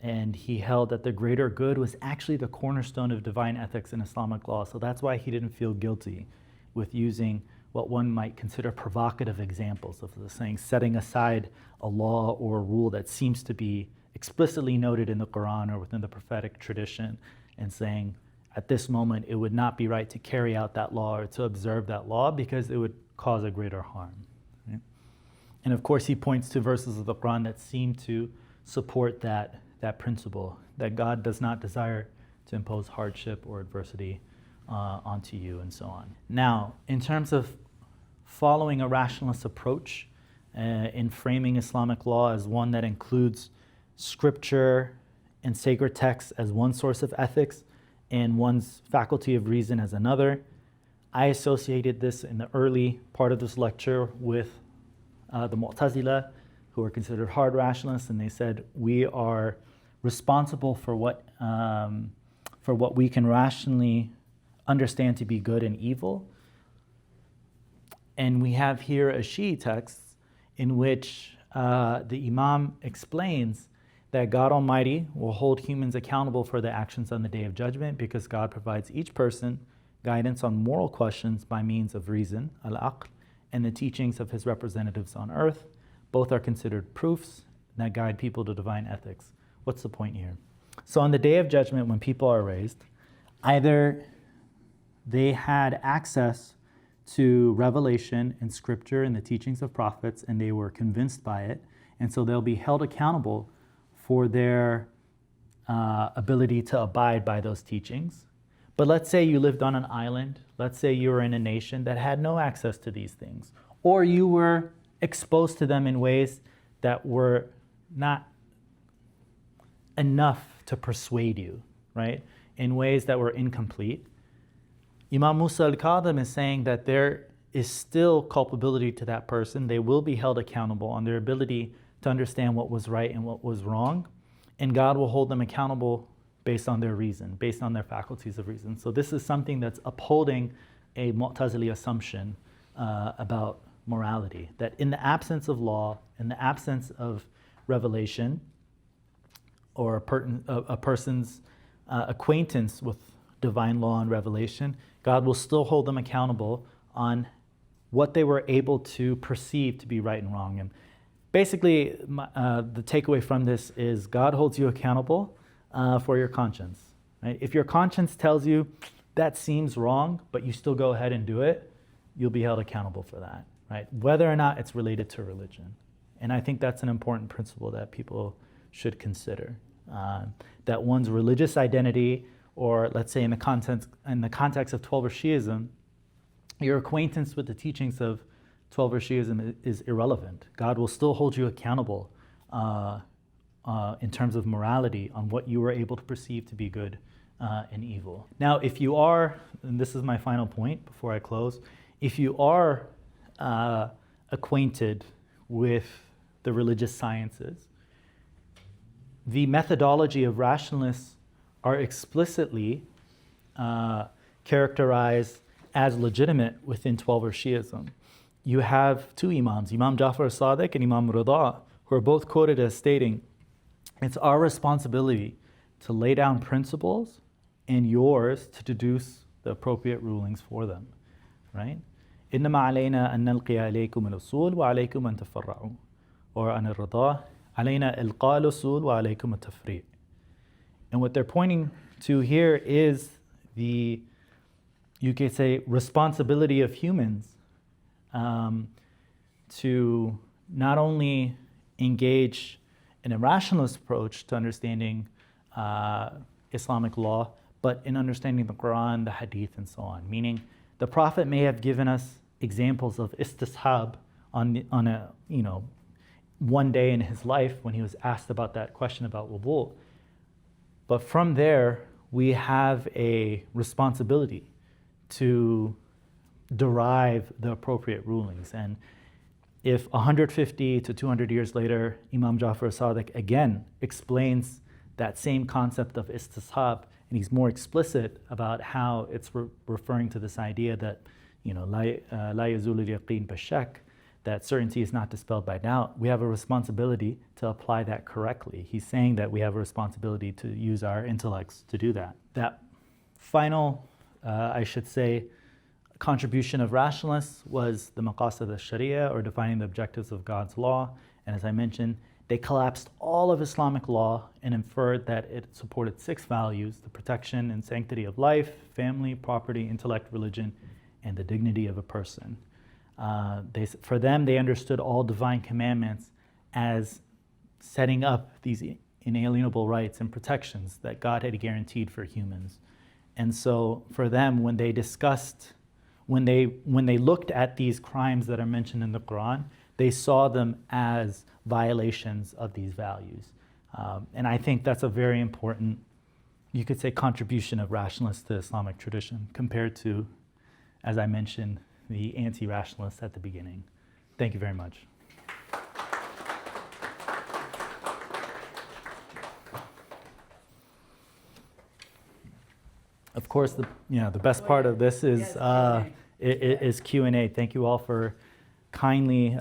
And he held that the greater good was actually the cornerstone of divine ethics in Islamic law. So that's why he didn't feel guilty with using what one might consider provocative examples of the saying, setting aside a law or a rule that seems to be explicitly noted in the Quran or within the prophetic tradition, and saying, at this moment, it would not be right to carry out that law or to observe that law because it would cause a greater harm. Right? And of course, he points to verses of the Quran that seem to support that principle, that God does not desire to impose hardship or adversity onto you, and so on. Now, in terms of following a rationalist approach in framing Islamic law as one that includes scripture and sacred texts as one source of ethics and one's faculty of reason as another, I associated this in the early part of this lecture with the Mu'tazila, who are considered hard rationalists, and they said we are responsible for what we can rationally understand to be good and evil. And we have here a Shi'i text in which the Imam explains that God Almighty will hold humans accountable for their actions on the Day of Judgment because God provides each person guidance on moral questions by means of reason, al-aql, and the teachings of his representatives on earth. Both are considered proofs that guide people to divine ethics. What's the point here? So on the Day of Judgment, when people are raised, either they had access to revelation and scripture and the teachings of prophets, and they were convinced by it. And so they'll be held accountable for their ability to abide by those teachings. But let's say you lived on an island. Let's say you were in a nation that had no access to these things, or you were exposed to them in ways that were not enough to persuade you, right? In ways that were incomplete. Imam Musa al-Kadhim is saying that there is still culpability to that person. They will be held accountable on their ability to understand what was right and what was wrong, and God will hold them accountable based on their reason, based on their faculties of reason. So this is something that's upholding a Mu'tazili assumption about morality, that in the absence of law, in the absence of revelation, or a person's acquaintance with divine law and revelation, God will still hold them accountable on what they were able to perceive to be right and wrong. And basically, the takeaway from this is God holds you accountable for your conscience. Right? If your conscience tells you that seems wrong, but you still go ahead and do it, you'll be held accountable for that, right? Whether or not it's related to religion. And I think that's an important principle that people should consider. That one's religious identity, or let's say in the context of Twelver Shi'ism, your acquaintance with the teachings of Twelver Shi'ism is irrelevant. God will still hold you accountable in terms of morality on what you were able to perceive to be good and evil. Now, if you are, and this is my final point before I close, if you are acquainted with the religious sciences, the methodology of rationalists are explicitly characterized as legitimate within Twelver Shi'ism. You have two imams, Imam Jafar as-Sadiq and Imam Rida, who are both quoted as stating, it's our responsibility to lay down principles and yours to deduce the appropriate rulings for them, right? إنما علينا أن نلقي عليكم الأصول وعليكم أن تفرعوا. Or عن الرضا علينا إلقاء الأصول وعليكم التفريع. And what they're pointing to here is the, you could say, responsibility of humans to not only engage in a rationalist approach to understanding Islamic law, but in understanding the Quran, the Hadith, and so on. Meaning, the Prophet may have given us examples of istishab on a one day in his life when he was asked about that question about wudu. But from there, we have a responsibility to derive the appropriate rulings. And if 150 to 200 years later, Imam Jafar as-Sadiq again explains that same concept of istishab, and he's more explicit about how it's referring to this idea that, la yazul al-yaqeen bishak, that certainty is not dispelled by doubt, we have a responsibility to apply that correctly. He's saying that we have a responsibility to use our intellects to do that. That final, I should say, contribution of rationalists was the maqasid al-sharia, or defining the objectives of God's law. And as I mentioned, they collapsed all of Islamic law and inferred that it supported 6 values: the protection and sanctity of life, family, property, intellect, religion, and the dignity of a person. For them, they understood all divine commandments as setting up these inalienable rights and protections that God had guaranteed for humans. And so for them, when they looked at these crimes that are mentioned in the Quran, they saw them as violations of these values. And I think that's a very important, you could say, contribution of rationalists to Islamic tradition compared to, as I mentioned, the anti-rationalists at the beginning. Thank you very much. Of course, the best part of this is Q&A. Thank you all for kindly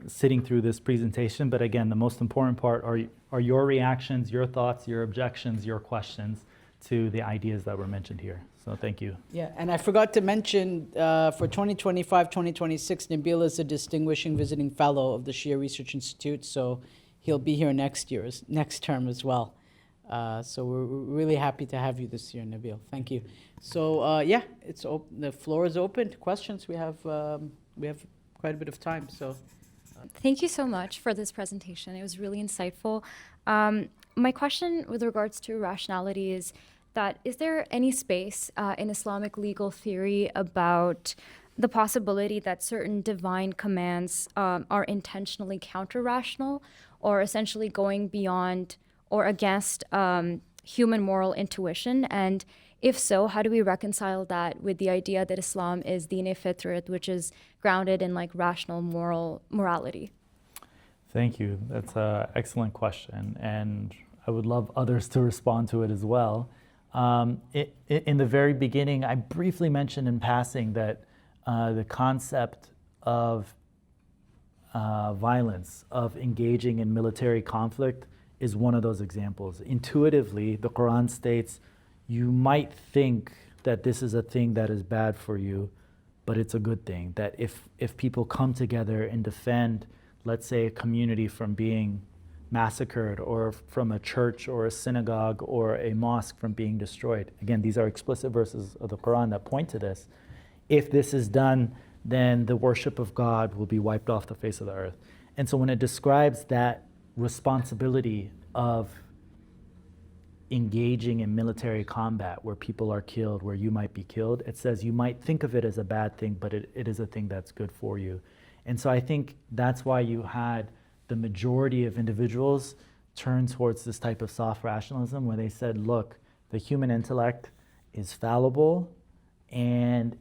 sitting through this presentation. But again, the most important part are your reactions, your thoughts, your objections, your questions to the ideas that were mentioned here. So thank you. Yeah, and I forgot to mention for 2025-2026, Nebil is a distinguishing visiting fellow of the Shia Research Institute, so he'll be here next term as well. So we're really happy to have you this year, Nabil. Thank you. So yeah, the floor is open to questions. We have quite a bit of time. So Thank you so much for this presentation. It was really insightful. My question with regards to rationality is that is there any space in Islamic legal theory about the possibility that certain divine commands are intentionally counter-rational or essentially going beyond or against human moral intuition? And if so, how do we reconcile that with the idea that Islam is deen-e fitrat, which is grounded in like rational morality? Thank you. That's an excellent question, and I would love others to respond to it as well. In the very beginning, I briefly mentioned in passing that the concept of violence, of engaging in military conflict, is one of those examples. Intuitively, the Quran states, you might think that this is a thing that is bad for you, but it's a good thing. That if people come together and defend, let's say, a community from being massacred, or from a church or a synagogue or a mosque from being destroyed. Again, these are explicit verses of the Quran that point to this. If this is done, then the worship of God will be wiped off the face of the earth. And so when it describes that responsibility of engaging in military combat where people are killed, where you might be killed, it says you might think of it as a bad thing, but it is a thing that's good for you. And so I think that's why you had the majority of individuals turn towards this type of soft rationalism, where they said, look, the human intellect is fallible, and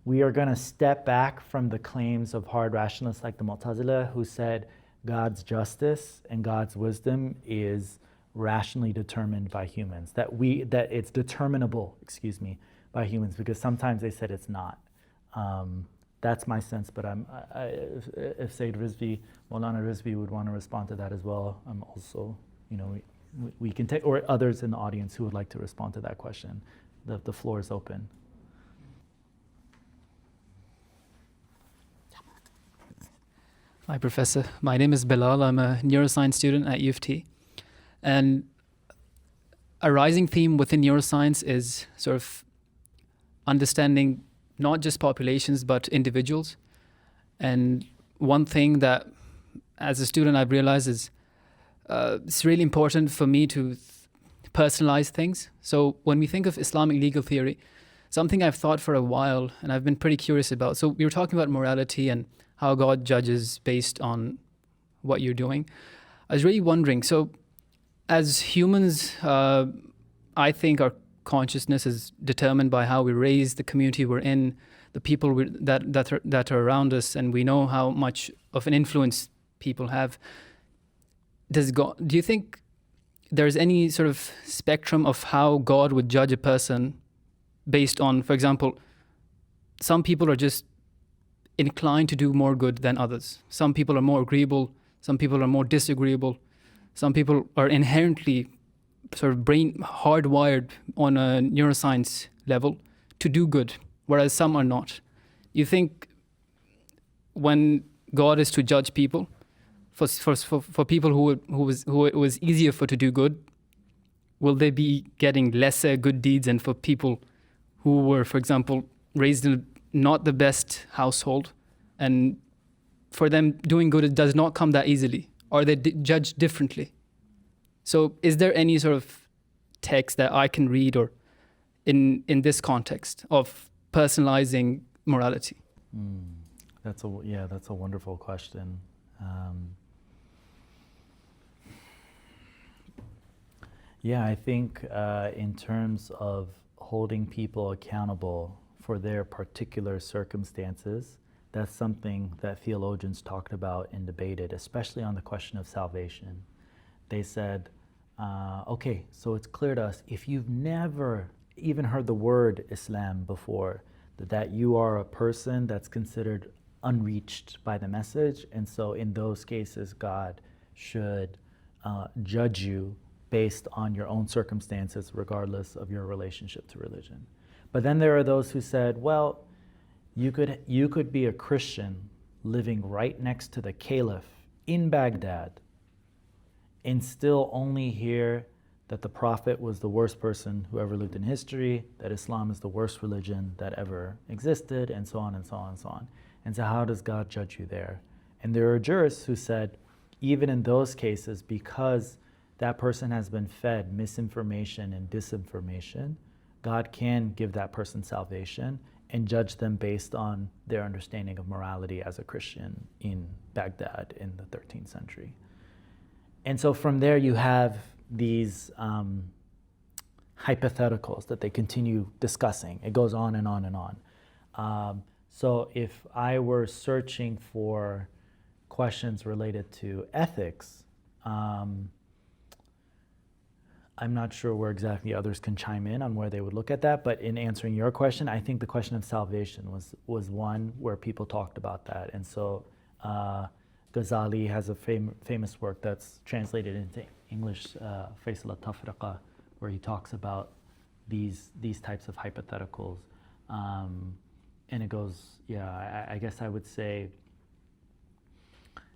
we are going to step back from the claims of hard rationalists like the Mu'tazila, who said God's justice and God's wisdom is rationally determined by humans, that it's determinable, by humans, because sometimes they said it's not. That's my sense, but if Sayyid Rizvi, Maulana Rizvi would want to respond to that as well, I'm also, we can take, or others in the audience who would like to respond to that question. The floor is open. Hi, Professor. My name is Bilal. I'm a neuroscience student at U of T. And a rising theme within neuroscience is sort of understanding not just populations, but individuals. And one thing that, as a student, I've realized is it's really important for me to personalize things. So when we think of Islamic legal theory, something I've thought for a while, and I've been pretty curious about. So we were talking about morality and how God judges based on what you're doing. I was really wondering, so as humans, I think our consciousness is determined by how we raise the community we're in, the people that are around us, and we know how much of an influence people have. Do you think there's any sort of spectrum of how God would judge a person based on, for example, some people are just inclined to do more good than others. Some people are more agreeable, some people are more disagreeable, some people are inherently sort of hardwired on a neuroscience level to do good, whereas some are not. You think when God is to judge people, for people who it was easier for to do good, will they be getting lesser good deeds than for people who were, for example, raised in not the best household, and for them doing good, it does not come that easily? Are they judged differently? So is there any sort of text that I can read or in this context of personalizing morality? That's a wonderful question. I think in terms of holding people accountable for their particular circumstances, that's something that theologians talked about and debated, especially on the question of salvation. They said, okay, so it's clear to us, if you've never even heard the word Islam before, that you are a person that's considered unreached by the message, and so in those cases, God should judge you based on your own circumstances, regardless of your relationship to religion. But then there are those who said, well, you could be a Christian living right next to the Caliph in Baghdad and still only hear that the Prophet was the worst person who ever lived in history, that Islam is the worst religion that ever existed, and so on and so on and so on. And so how does God judge you there? And there are jurists who said, even in those cases, because that person has been fed misinformation and disinformation, God can give that person salvation and judge them based on their understanding of morality as a Christian in Baghdad in the 13th century. And so from there you have these hypotheticals that they continue discussing. It goes on and on and on. So if I were searching for questions related to ethics, I'm not sure where exactly others can chime in on where they would look at that, but in answering your question, I think the question of salvation was one where people talked about that. And so Ghazali has a famous work that's translated into English, Faisal al-Tafriqa, where he talks about these types of hypotheticals. And it goes, I guess I would say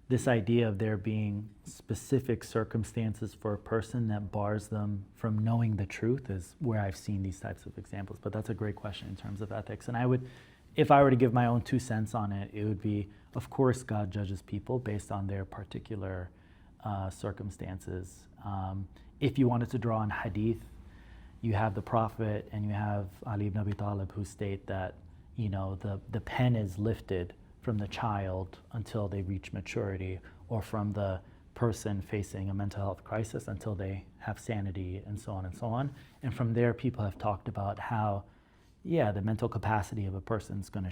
this idea of there being specific circumstances for a person that bars them from knowing the truth is where I've seen these types of examples. But that's a great question in terms of ethics. And I would, if I were to give my own 2 cents on it, it would be, of course, God judges people based on their particular circumstances. If you wanted to draw on hadith, you have the Prophet and you have Ali ibn Abi Talib who state that, you know, the pen is lifted from the child until they reach maturity, or from the person facing a mental health crisis until they have sanity, and so on and so on. And from there, people have talked about how, the mental capacity of a person is going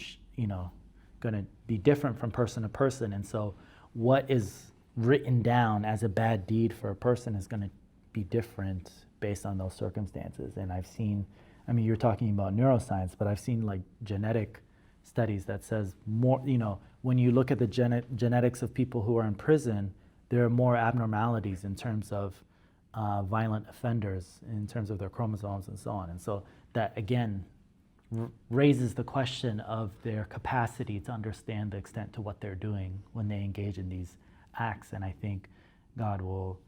to be different from person to person. And so what is written down as a bad deed for a person is going to be different based on those circumstances. And I've seen, you're talking about neuroscience, but I've seen like genetic studies that says more, when you look at the genetics of people who are in prison, there are more abnormalities in terms of violent offenders, in terms of their chromosomes and so on. And so that, again, raises the question of their capacity to understand the extent to what they're doing when they engage in these acts. And I think God will,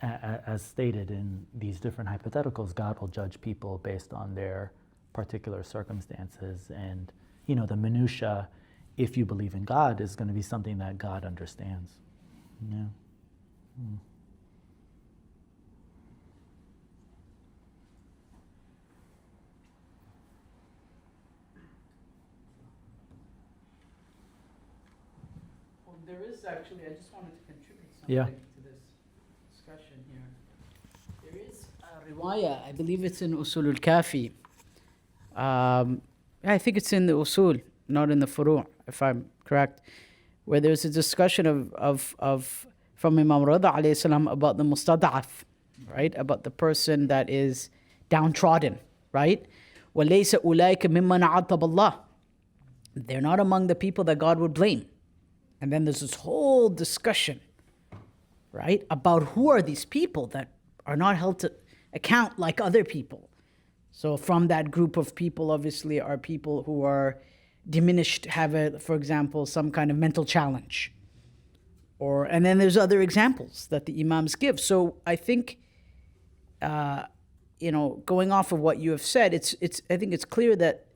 as stated in these different hypotheticals, God will judge people based on their particular circumstances. And the minutia, if you believe in God, is going to be something that God understands. Yeah. Mm. Well, there is actually, I just wanted to contribute Yeah. something to this discussion here. There is a riwayah, I believe it's in Usul al-Kafi. I think it's in the Usul, not in the Furu', if I'm correct, where there's a discussion of from Imam Rida alayhi salam about the mustad'af, right? About the person that is downtrodden, right? وَلَيْسَ أُولَٰئِكَ مِمَّنْ عَطَبَ اللَّهِ. They're not among the people that God would blame. And then there's this whole discussion, right, about who are these people that are not held to account like other people. So from that group of people, obviously, are people who are diminished, have, for example, some kind of mental challenge. And then there's other examples that the Imams give. So I think, going off of what you have said, I think it's clear that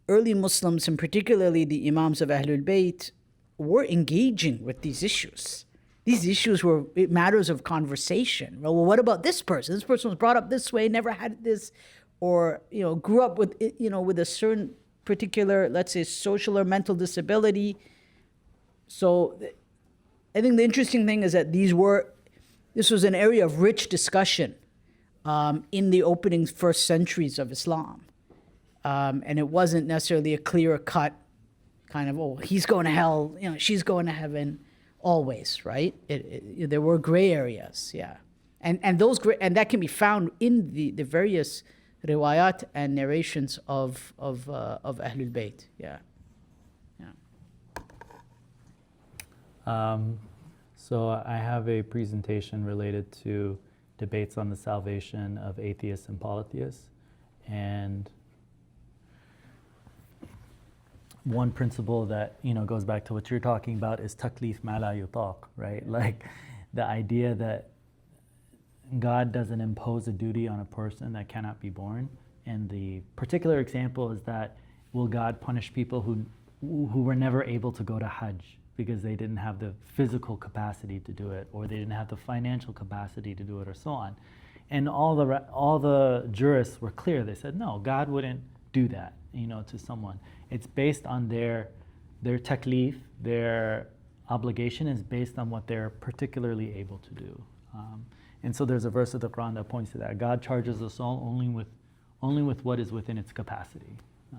early Muslims, and particularly the Imams of Ahlul Bayt, were engaging with these issues. These issues were matters of conversation. Well, what about this person? This person was brought up this way, never had this, or grew up with with a certain particular, let's say, social or mental disability. So, I think the interesting thing is that this was an area of rich discussion in the opening first centuries of Islam, and it wasn't necessarily a clear-cut kind of, he's going to hell, she's going to heaven. Always, right? There were gray areas, and those that can be found in the various riwayat and narrations of Ahlul Bayt, So I have a presentation related to debates on the salvation of atheists and polytheists, and one principle that goes back to what you're talking about is taklif ma la yutaq, right? Like the idea that God doesn't impose a duty on a person that cannot be borne. And the particular example is that will God punish people who were never able to go to Hajj because they didn't have the physical capacity to do it, or they didn't have the financial capacity to do it, or so on. And all the jurists were clear. They said, no, God wouldn't do that, to someone. It's based on their taklif, their obligation is based on what they're particularly able to do. And so there's a verse of the Quran that points to that. God charges us all only with what is within its capacity. Yeah.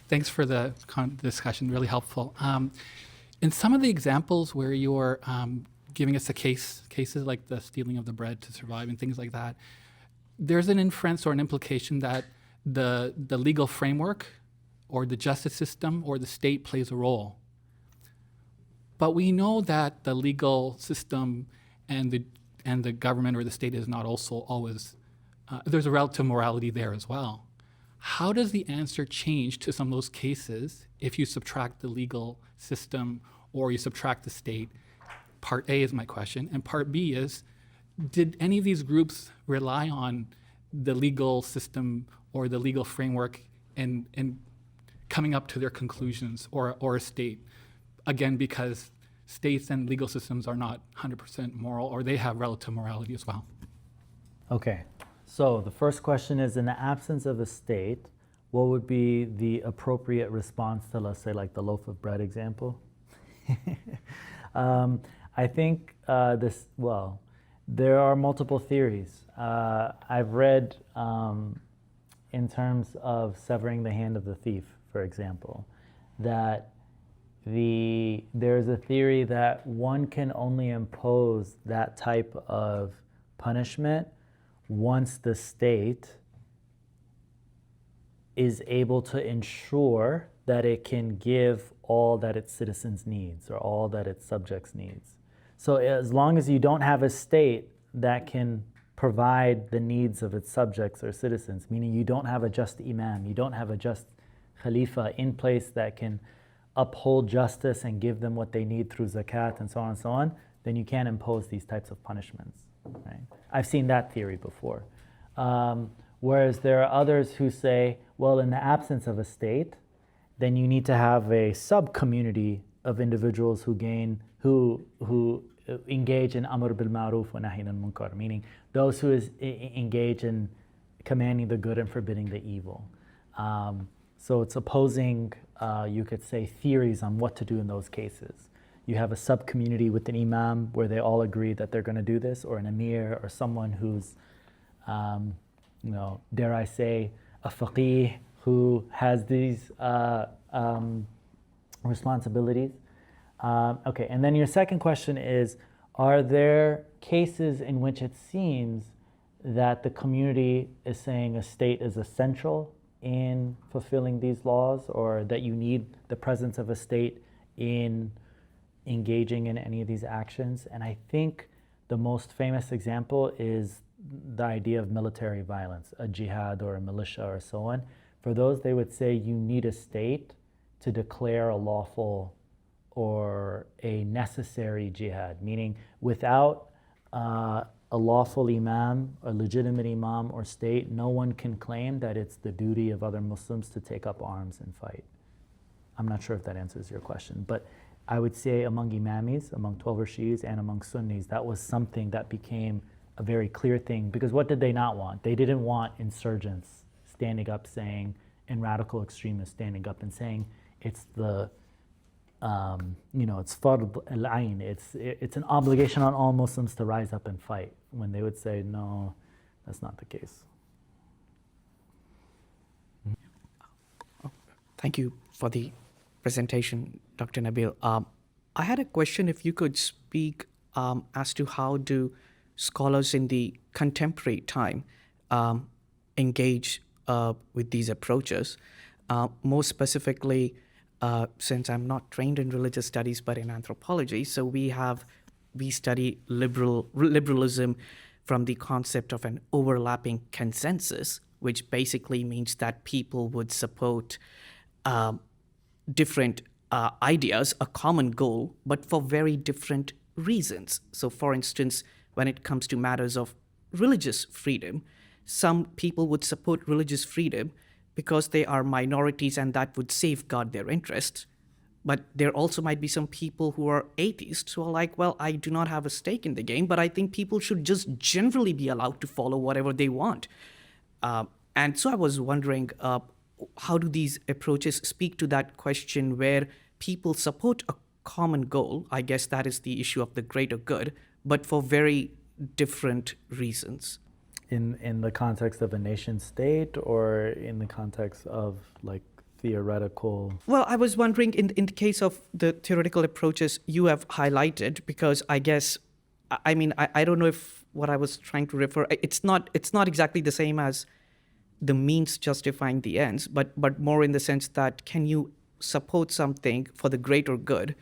Thanks for the discussion, really helpful. In some of the examples where you're giving us cases like the stealing of the bread to survive and things like that, there's an inference or an implication that the legal framework or the justice system or the state plays a role. But we know that the legal system and the government or the state is not also always, there's a relative morality there as well. How does the answer change to some of those cases if you subtract the legal system or you subtract the state? Part A is my question. And part B is, did any of these groups rely on the legal system or the legal framework in coming up to their conclusions or a state? Again, because states and legal systems are not 100% moral, or they have relative morality as well. Okay. So the first question is, in the absence of a state, what would be the appropriate response to, let's say, like the loaf of bread example? I think there are multiple theories. I've read in terms of severing the hand of the thief, for example, that there's a theory that one can only impose that type of punishment once the state is able to ensure that it can give all that its citizens needs or all that its subjects needs. So as long as you don't have a state that can provide the needs of its subjects or citizens, meaning you don't have a just imam, you don't have a just khalifa in place that can uphold justice and give them what they need through zakat and so on, then you can't impose these types of punishments. Right? I've seen that theory before. Whereas there are others who say, well, in the absence of a state, then you need to have a sub-community of individuals who engage in amr bil ma'ruf wa nahy anil munkar, meaning those who engage in commanding the good and forbidding the evil. So it's opposing, you could say, theories on what to do in those cases. You have a sub-community with an imam where they all agree that they're going to do this, or an emir, or someone who's, dare I say, a faqih who has these responsibilities. Okay, and then your second question is, are there cases in which it seems that the community is saying a state is essential in fulfilling these laws, or that you need the presence of a state in engaging in any of these actions? And I think the most famous example is the idea of military violence, a jihad or a militia or so on. For those, they would say you need a state to declare a lawful or a necessary jihad, meaning without a lawful imam, a legitimate imam or state, no one can claim that it's the duty of other Muslims to take up arms and fight. I'm not sure if that answers your question, but I would say among imamis, among 12er Shi'is and among Sunnis, that was something that became a very clear thing, because what did they not want? They didn't want insurgents standing up saying, and radical extremists standing up and saying, it's the it's fard al-ayn, it's an obligation on all Muslims to rise up and fight, when they would say, no, that's not the case. Thank you for the presentation, Dr. Nebil. I had a question, if you could speak as to how do scholars in the contemporary time engage with these approaches. More specifically, since I'm not trained in religious studies but in anthropology, so we study liberalism from the concept of an overlapping consensus, which basically means that people would support different ideas, a common goal, but for very different reasons. So, for instance, when it comes to matters of religious freedom, some people would support religious freedom because they are minorities and that would safeguard their interests. But there also might be some people who are atheists who are like, well, I do not have a stake in the game, but I think people should just generally be allowed to follow whatever they want. And so I was wondering, how do these approaches speak to that question where people support a common goal? I guess that is the issue of the greater good, but for very different reasons. In the context of a nation state, or in the context of like theoretical? Well, I was wondering in the case of the theoretical approaches you have highlighted, because I guess, I mean, I don't know if what I was trying to refer, it's not exactly the same as the means justifying the ends, but more in the sense that can you support something for the greater good,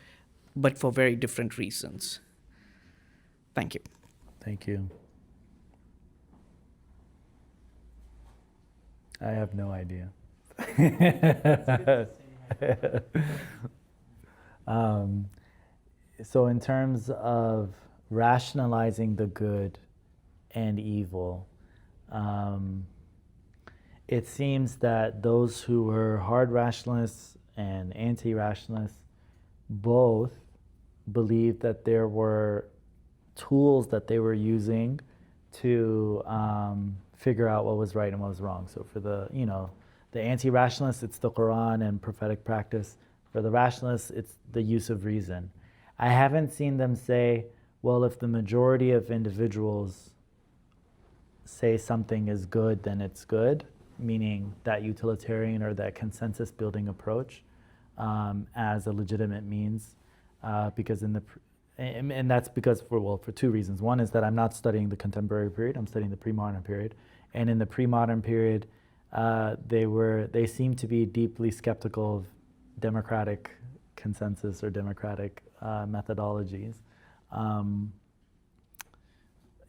but for very different reasons? Thank you. Thank you. I have no idea. So in terms of rationalizing the good and evil, it seems that those who were hard rationalists and anti-rationalists both believed that there were tools that they were using to figure out what was right and what was wrong. So for the anti-rationalists, it's the Quran and prophetic practice. For the rationalists, it's the use of reason. I haven't seen them say, well, if the majority of individuals say something is good, then it's good, meaning that utilitarian or that consensus building approach as a legitimate means, because and that's because for two reasons. One is that I'm not studying the contemporary period, I'm studying the pre-modern period. And in the pre-modern period, they seem to be deeply skeptical of democratic consensus or democratic methodologies.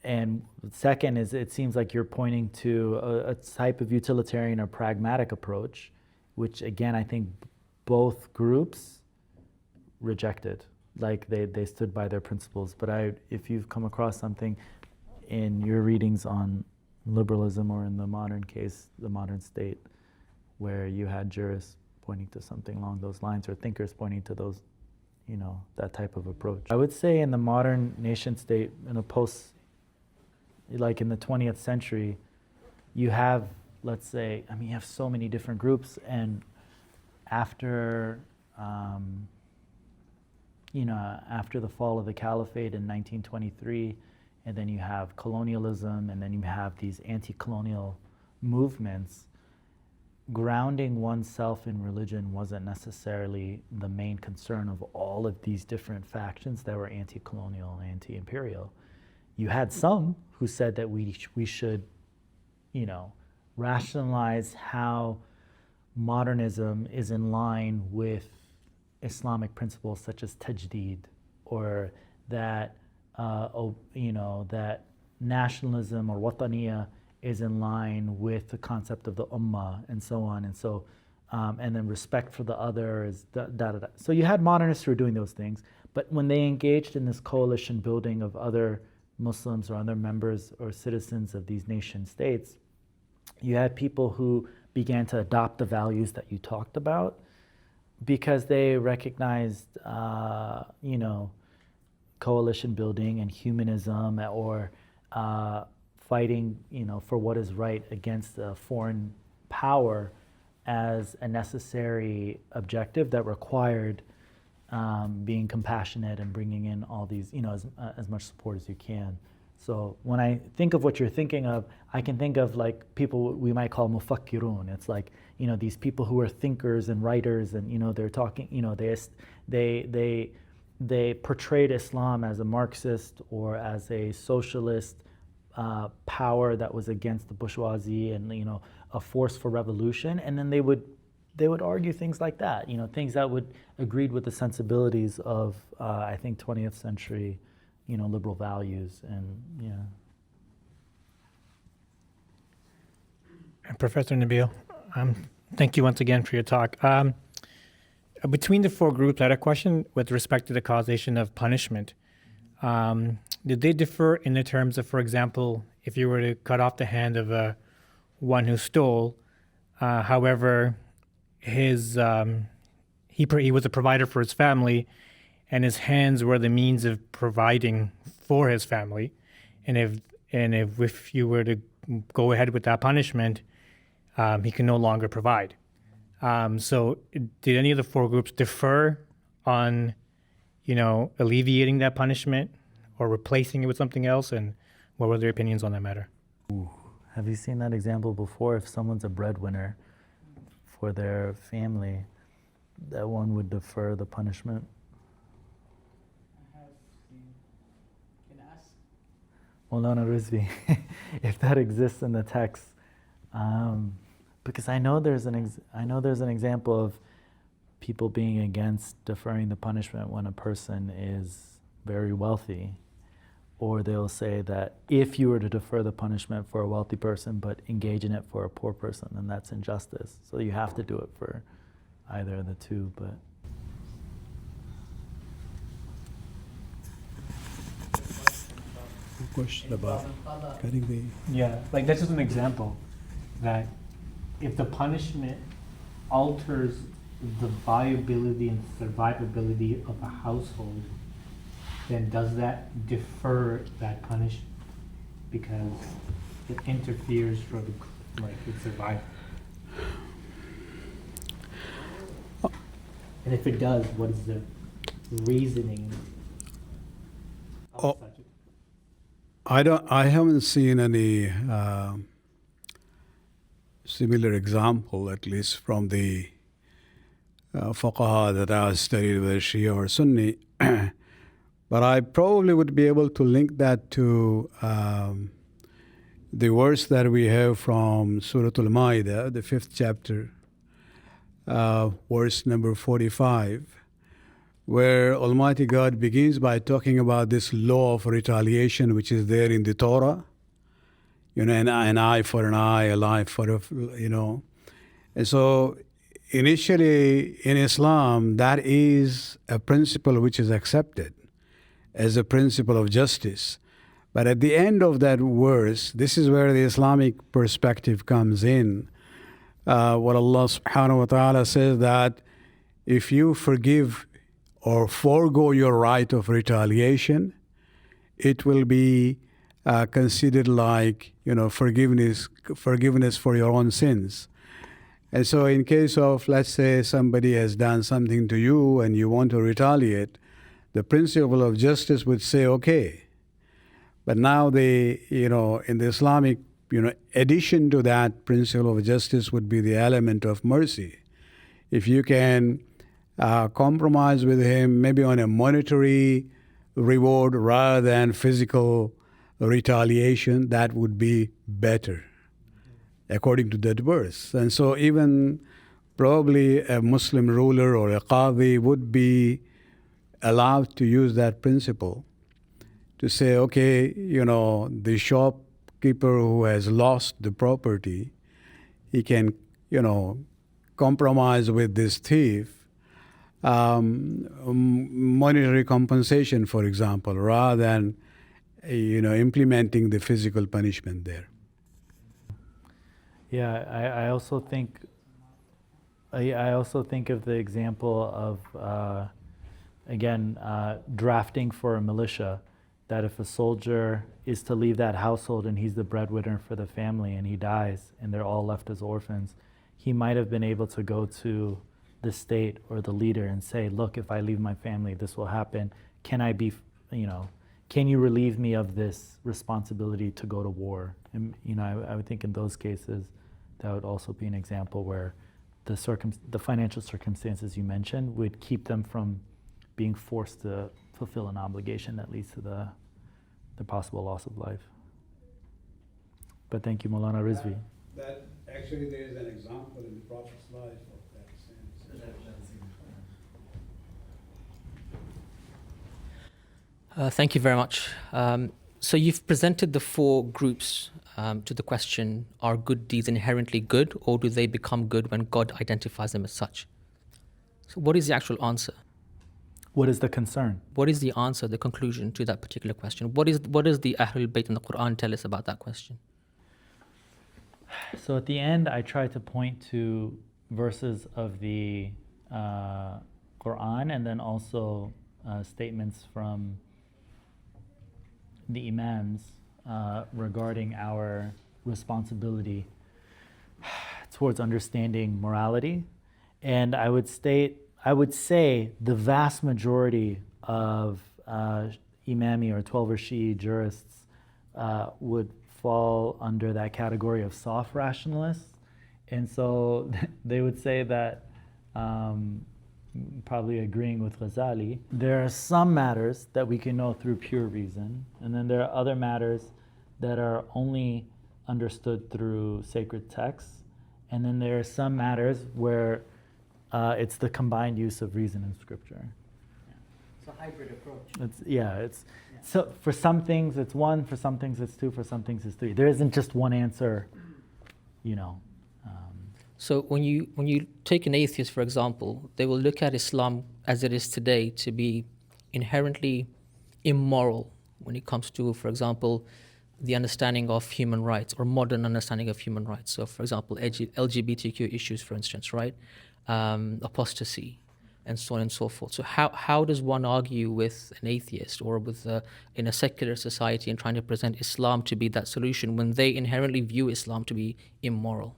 And second is, it seems like you're pointing to a type of utilitarian or pragmatic approach, which again, I think both groups rejected. Like they stood by their principles. But if you've come across something in your readings on liberalism, or in the modern case, the modern state, where you had jurists pointing to something along those lines, or thinkers pointing to those, that type of approach. I would say in the modern nation state, in a like in the 20th century, you have, let's say, you have so many different groups, and after after the fall of the Caliphate in 1923, and then you have colonialism, and then you have these anti-colonial movements, grounding oneself in religion wasn't necessarily the main concern of all of these different factions that were anti-colonial and anti-imperial. You had some who said that we should, rationalize how modernism is in line with Islamic principles such as tajdeed, or that that nationalism or wataniya is in line with the concept of the ummah, and so on, and so and then respect for the other is da. So you had modernists who were doing those things, but when they engaged in this coalition building of other Muslims or other members or citizens of these nation states, you had people who began to adopt the values that you talked about, because they recognized, coalition building and humanism, or fighting, for what is right against a foreign power as a necessary objective that required being compassionate and bringing in all these, as much support as you can. So when I think of what you're thinking of, I can think of like people we might call mufakkirun. It's like, these people who are thinkers and writers, and they're talking, they portrayed Islam as a Marxist or as a socialist power that was against the bourgeoisie, and a force for revolution. And then they would argue things like that, things that would agreed with the sensibilities of I think 20th century liberal values. And Professor Nebil, I'm Thank you once again for your talk. Between the four groups, I had a question with respect to the causation of punishment. Did they differ in the terms of, for example, if you were to cut off the hand of one who stole, however, he was a provider for his family, and his hands were the means of providing for his family, and if you were to go ahead with that punishment, he can no longer provide. So did any of the four groups differ on, alleviating that punishment or replacing it with something else? And what were their opinions on that matter? Have you seen that example before? If someone's a breadwinner for their family, that one would defer the punishment? I have seen. Can I ask? Maulana Rizvi, if that exists in the text, because I know there's an example of people being against deferring the punishment when a person is very wealthy, or they'll say that if you were to defer the punishment for a wealthy person but engage in it for a poor person, then that's injustice. So you have to do it for either of the two. But question about getting the Yeah, like that's just an example that if the punishment alters the viability and survivability of a household, then does that defer that punishment because it interferes for its survival? And if it does, what is the reasoning of such a I haven't seen any similar example, at least from the fuqaha that I studied, whether Shia or Sunni. But I probably would be able to link that to the verse that we have from Surah Al-Ma'idah, the 5th chapter, verse number 45, where Almighty God begins by talking about this law of retaliation which is there in the Torah, an eye for an eye, a life for a, And so initially in Islam, that is a principle which is accepted as a principle of justice. But at the end of that verse, this is where the Islamic perspective comes in. What Allah subhanahu wa ta'ala says that if you forgive or forego your right of retaliation, it will be considered like, forgiveness for your own sins. And so in case of, let's say, somebody has done something to you and you want to retaliate, the principle of justice would say, okay. But now in the Islamic, addition to that principle of justice would be the element of mercy. If you can compromise with him maybe on a monetary reward rather than physical retaliation, that would be better, according to that verse. And so even probably a Muslim ruler or a qadi would be allowed to use that principle to say, okay, the shopkeeper who has lost the property, he can, compromise with this thief, monetary compensation, for example, rather than, implementing the physical punishment there. yeah, I also think of the example of drafting for a militia, that if a soldier is to leave that household and he's the breadwinner for the family and he dies and they're all left as orphans, he might have been able to go to the state or the leader and say, look, if I leave my family, this will happen. Can I be, can you relieve me of this responsibility to go to war? And, I would think in those cases, that would also be an example where the financial circumstances you mentioned would keep them from being forced to fulfill an obligation that leads to the possible loss of life. But thank you, Maulana Rizvi. That actually there is an example in the Prophet's life of that sense. Thank you very much. So you've presented the four groups to the question, are good deeds inherently good, or do they become good when God identifies them as such? So what is the actual answer? What is the concern? What is the answer, the conclusion to that particular question? What does the Ahlul Bayt in the Quran tell us about that question? So at the end, I try to point to verses of the Quran and then also statements from the Imams regarding our responsibility towards understanding morality. And I would say the vast majority of Imami or 12 or Shi'i jurists would fall under that category of soft rationalists. And so they would say that, probably agreeing with Ghazali, there are some matters that we can know through pure reason, and then there are other matters that are only understood through sacred texts, and then there are some matters where it's the combined use of reason and scripture. It's a hybrid approach. So for some things it's one, for some things it's two, for some things it's three. There isn't just one answer, you know. So when you take an atheist, for example, they will look at Islam as it is today to be inherently immoral when it comes to, for example, the understanding of human rights or modern understanding of human rights. So, for example, LGBTQ issues, for instance, right? Apostasy, and so on and so forth. So how does one argue with an atheist or with in a secular society and trying to present Islam to be that solution when they inherently view Islam to be immoral?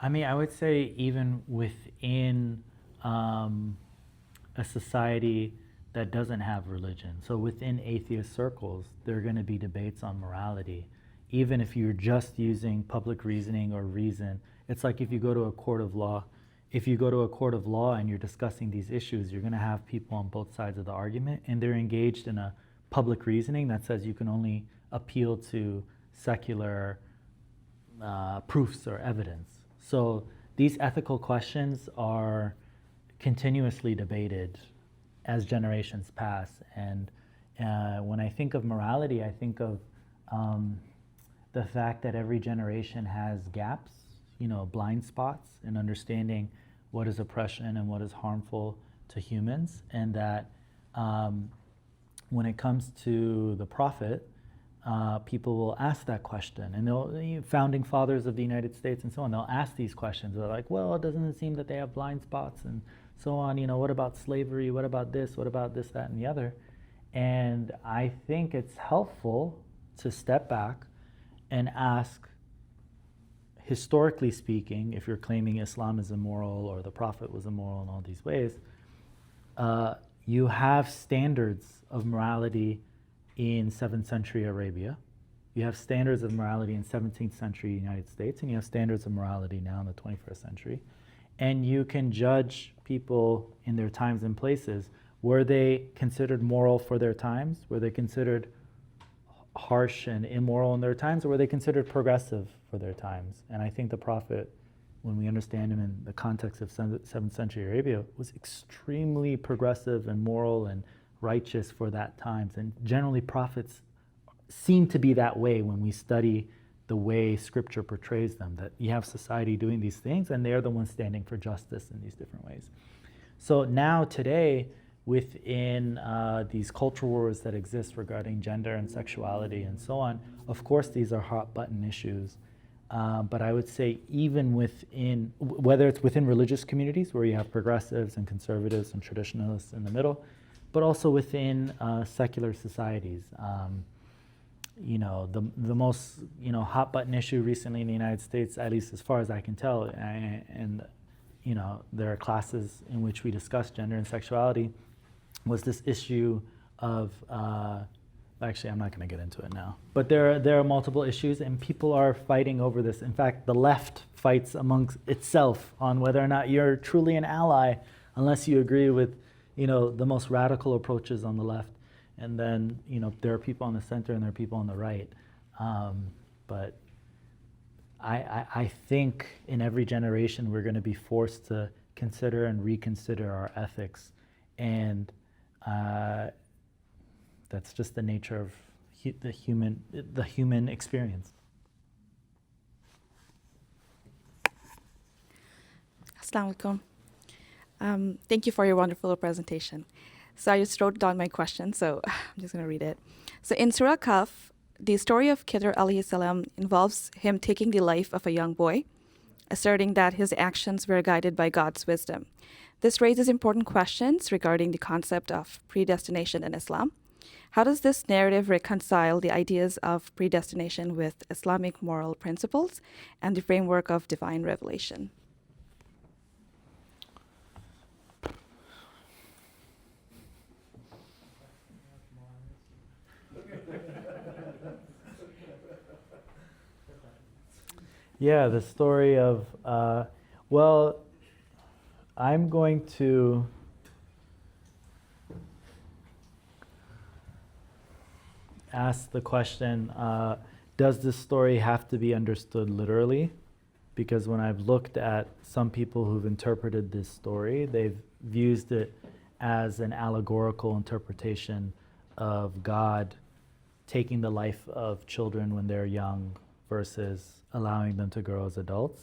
I mean, I would say even within a society that doesn't have religion, so within atheist circles, there are going to be debates on morality. Even if you're just using public reasoning or reason, it's like if you go to a court of law. If you go to a court of law and you're discussing these issues, you're going to have people on both sides of the argument, and they're engaged in a public reasoning that says you can only appeal to secular proofs or evidence. So these ethical questions are continuously debated as generations pass. And when I think of morality, I think of the fact that every generation has gaps, you know, blind spots in understanding what is oppression and what is harmful to humans, and that when it comes to the Prophet, people will ask that question, and the founding fathers of the United States and so on, they'll ask these questions. They're like, well, doesn't it seem that they have blind spots and so on, you know, what about slavery, what about this, that, and the other? And I think it's helpful to step back and ask, historically speaking, if you're claiming Islam is immoral or the Prophet was immoral in all these ways, you have standards of morality in 7th century Arabia. You have standards of morality in 17th century United States, and you have standards of morality now in the 21st century. And you can judge people in their times and places. Were they considered moral for their times? Were they considered harsh and immoral in their times, or were they considered progressive for their times? And I think the Prophet, when we understand him in the context of 7th century Arabia, was extremely progressive and moral and righteous for that times. And generally prophets seem to be that way when we study the way scripture portrays them, that you have society doing these things and they're the ones standing for justice in these different ways. So now today, within these culture wars that exist regarding gender and sexuality and so on, of course these are hot button issues. But I would say even within, whether it's within religious communities where you have progressives and conservatives and traditionalists in the middle, but also within secular societies. You know, the most, you know, hot button issue recently in the United States, at least as far as I can tell, and you know, there are classes in which we discuss gender and sexuality, was this issue of, actually I'm not going to get into it now, but there are multiple issues and people are fighting over this. In fact, the left fights amongst itself on whether or not you're truly an ally unless you agree with, you know, the most radical approaches on the left. And then, you know, there are people on the center and there are people on the right. But I think in every generation we're going to be forced to consider and reconsider our ethics. And that's just the nature of the human experience. Assalamu alaikum. Thank you for your wonderful presentation. So I just wrote down my question, so I'm just going to read it. So in Surah Kahf, the story of Khidr alayhi salam involves him taking the life of a young boy, asserting that his actions were guided by God's wisdom. This raises important questions regarding the concept of predestination in Islam. How does this narrative reconcile the ideas of predestination with Islamic moral principles and the framework of divine revelation? Yeah, the story of, well, I'm going to ask the question, does this story have to be understood literally? Because when I've looked at some people who've interpreted this story, they've used it as an allegorical interpretation of God taking the life of children when they're young versus allowing them to grow as adults.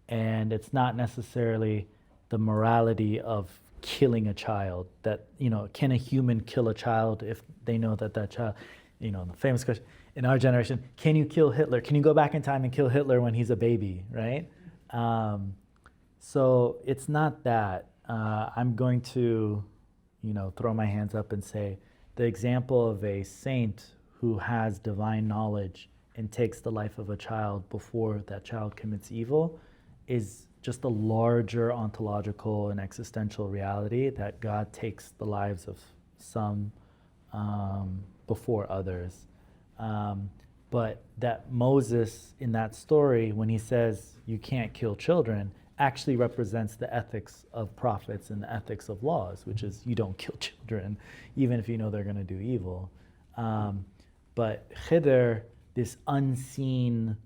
And it's not necessarily the morality of killing a child, that, can a human kill a child if they know that that child, the famous question in our generation, can you kill Hitler? Can you go back in time and kill Hitler when he's a baby, right? So it's not that. I'm going to, throw my hands up and say the example of a saint who has divine knowledge and takes the life of a child before that child commits evil is just a larger ontological and existential reality that God takes the lives of some before others. But that Moses in that story, when he says you can't kill children, actually represents the ethics of prophets and the ethics of laws, which is you don't kill children, even if you know they're going to do evil. But Khidr, this unseen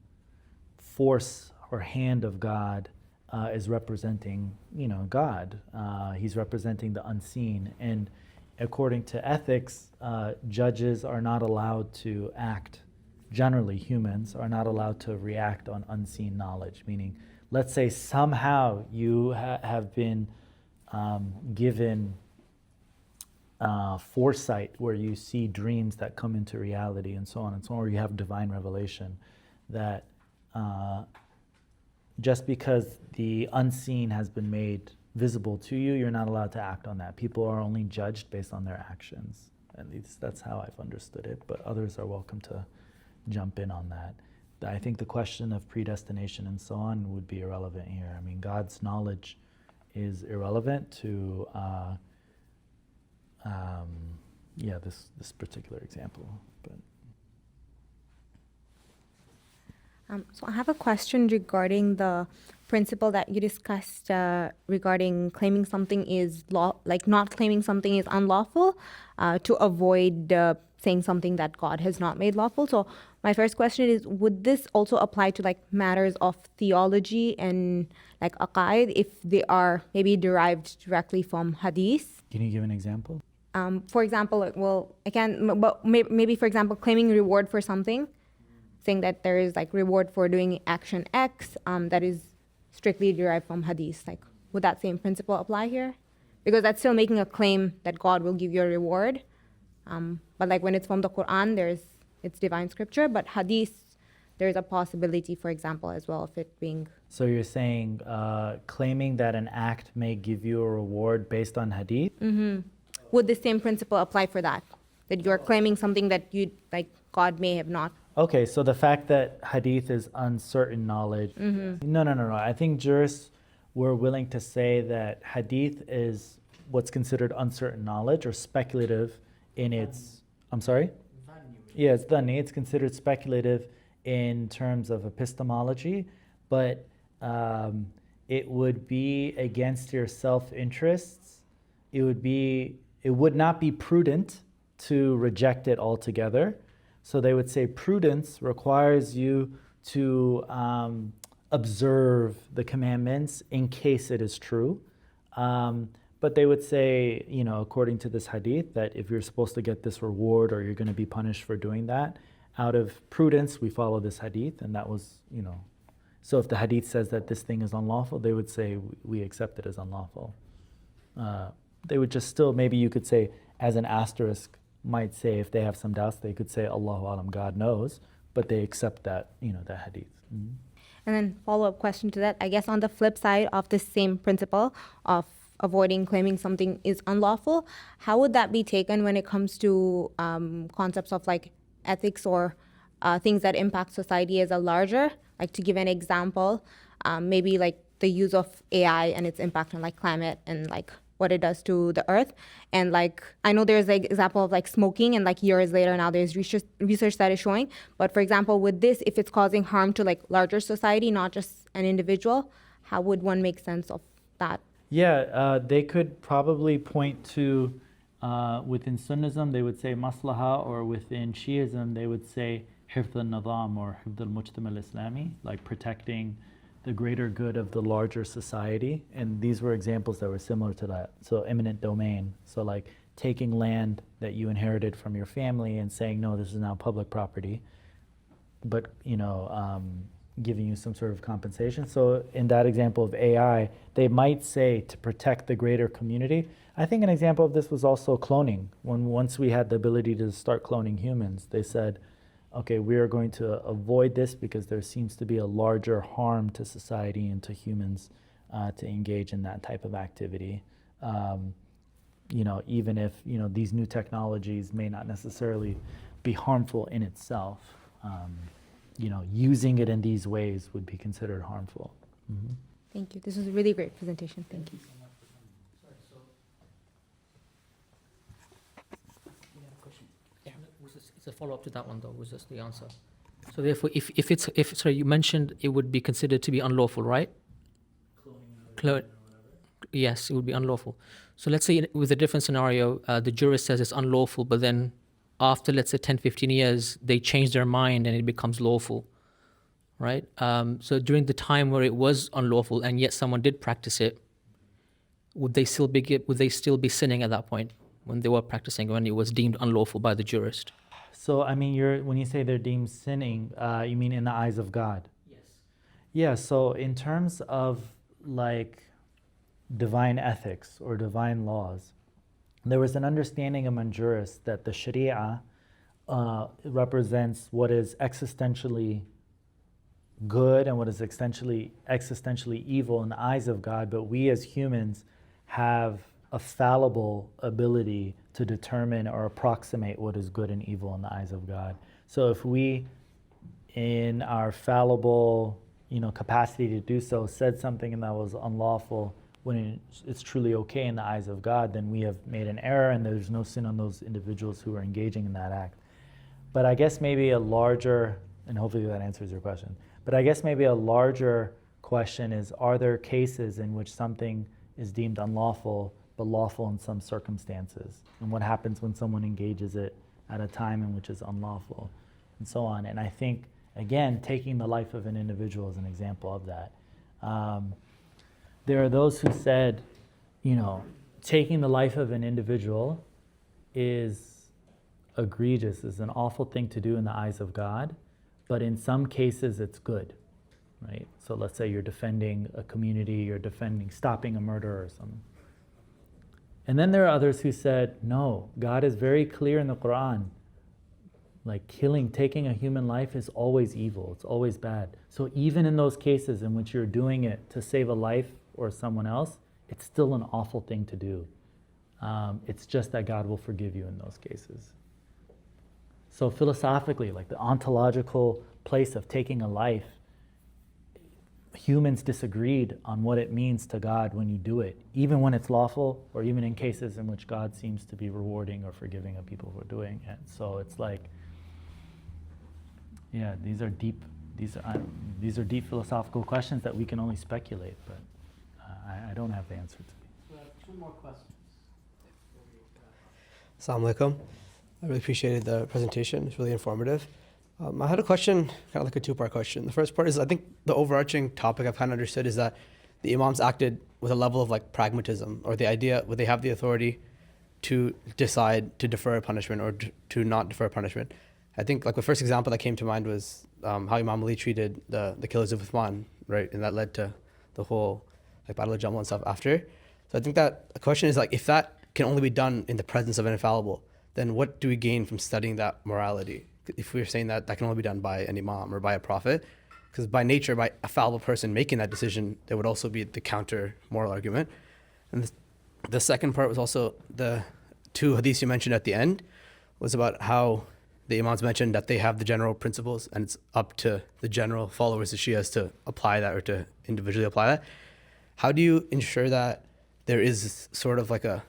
force or hand of God, is representing, God. He's representing the unseen. And according to ethics, judges are not allowed to act, generally humans are not allowed to react on unseen knowledge, meaning, let's say somehow you have been given foresight where you see dreams that come into reality and so on and so on, or you have divine revelation, that just because the unseen has been made visible to you, you're not allowed to act on that. People are only judged based on their actions. At least that's how I've understood it, but others are welcome to jump in on that. I think the question of predestination and so on would be irrelevant here. I mean, God's knowledge is irrelevant to this particular example. But so I have a question regarding the principle that you discussed regarding claiming something is not claiming something is unlawful to avoid saying something that God has not made lawful. So my first question is, would this also apply to matters of theology and aqaid if they are maybe derived directly from hadith? Can you give an example? For example, maybe for example, claiming reward for something, saying that there is reward for doing action X that is strictly derived from hadith. Would that same principle apply here? Because that's still making a claim that God will give you a reward. But when it's from the Quran, it's divine scripture. But hadith, there's a possibility, for example, as well of it being. So you're saying claiming that an act may give you a reward based on hadith? Mm-hmm. Would the same principle apply for that? That you're claiming something that God may have not. Okay, so the fact that hadith is uncertain knowledge. Mm-hmm. No. I think jurists were willing to say that hadith is what's considered uncertain knowledge or speculative in its. I'm sorry? Yeah, it's dhanni. It's considered speculative in terms of epistemology, but it would be against your self-interests. It would not be prudent to reject it altogether. So they would say prudence requires you to observe the commandments in case it is true. But they would say, according to this hadith, that if you're supposed to get this reward or you're going to be punished for doing that, out of prudence, we follow this hadith. And that was, So if the hadith says that this thing is unlawful, they would say we accept it as unlawful. They would just still, maybe you could say as an asterisk, might say if they have some doubts, they could say Allahu Alam, God knows, but they accept that, that hadith. Mm-hmm. And then follow-up question to that, I guess on the flip side of this same principle of avoiding claiming something is unlawful, how would that be taken when it comes to concepts of like ethics or things that impact society as a larger? Like to give an example, maybe like the use of AI and its impact on like climate and like what it does to the earth. And like, I know there's like example of like smoking and like years later now there's research that is showing. But for example, with this, if it's causing harm to like larger society, not just an individual, how would one make sense of that? Yeah, they could probably point to, within Sunnism, they would say maslaha, or within Shi'ism, they would say hifd al-nizam or hifd al-mujtama al-islami, like protecting the greater good of the larger society. And these were examples that were similar to that. So eminent domain, so like taking land that you inherited from your family and saying, no, this is now public property, but giving you some sort of compensation. So in that example of AI, they might say to protect the greater community. I think an example of this was also cloning. Once we had the ability to start cloning humans, they said, okay, we are going to avoid this because there seems to be a larger harm to society and to humans to engage in that type of activity. Even if these new technologies may not necessarily be harmful in itself, using it in these ways would be considered harmful. Mm-hmm. Thank you. This was a really great presentation. Thank you. It's a follow-up to that one, though. Was just the answer? So therefore, if you mentioned it would be considered to be unlawful, right? Yes, it would be unlawful. So let's say with a different scenario, the jurist says it's unlawful, but then after, let's say, 10, 15 years, they change their mind and it becomes lawful, right? So during the time where it was unlawful and yet someone did practice it, would they still be sinning at that point when they were practicing, when it was deemed unlawful by the jurist? So, I mean, when you say they're deemed sinning, you mean in the eyes of God? Yes. Yeah, so in terms of like divine ethics or divine laws, there was an understanding among jurists that the Sharia represents what is existentially good and what is existentially evil in the eyes of God, but we as humans have a fallible ability to determine or approximate what is good and evil in the eyes of God. So if we, in our fallible, capacity to do so, said something that was unlawful when it's truly okay in the eyes of God, then we have made an error and there's no sin on those individuals who are engaging in that act. But I guess maybe a larger, and hopefully that answers your question, but I guess maybe a larger question is, are there cases in which something is deemed unlawful but lawful in some circumstances? And what happens when someone engages it at a time in which it's unlawful, and so on. And I think, again, taking the life of an individual is an example of that. There are those who said, taking the life of an individual is egregious, is an awful thing to do in the eyes of God, but in some cases it's good, right? So let's say you're defending a community, you're stopping a murder or something. And then there are others who said, no, God is very clear in the Quran. Like taking a human life is always evil, it's always bad. So even in those cases in which you're doing it to save a life or someone else, it's still an awful thing to do. It's just that God will forgive you in those cases. So philosophically, like the ontological place of taking a life, humans disagreed on what it means to God when you do it, even when it's lawful, or even in cases in which God seems to be rewarding or forgiving of people who are doing it. So it's like, yeah, these are deep philosophical questions that we can only speculate, but I don't have the answer to. We have two more questions. Assalamu alaikum. I really appreciated the presentation. It's really informative. I had a question, kind of like a two-part question. The first part is, I think the overarching topic I've kind of understood is that the imams acted with a level of like pragmatism, or the idea where they have the authority to decide to defer punishment or to not defer punishment. I think like the first example that came to mind was how Imam Ali treated the killers of Uthman right? And that led to the whole like Battle of Jamal and stuff after. So I think that the question is like, if that can only be done in the presence of an infallible, then what do we gain from studying that morality? If we're saying that that can only be done by an imam or by a prophet, because by nature, by a fallible person making that decision, there would also be the counter moral argument. And the second part was also the two hadiths you mentioned at the end, was about how the imams mentioned that they have the general principles and it's up to the general followers of Shias to apply that or to individually apply that. How do you ensure that there is sort of like a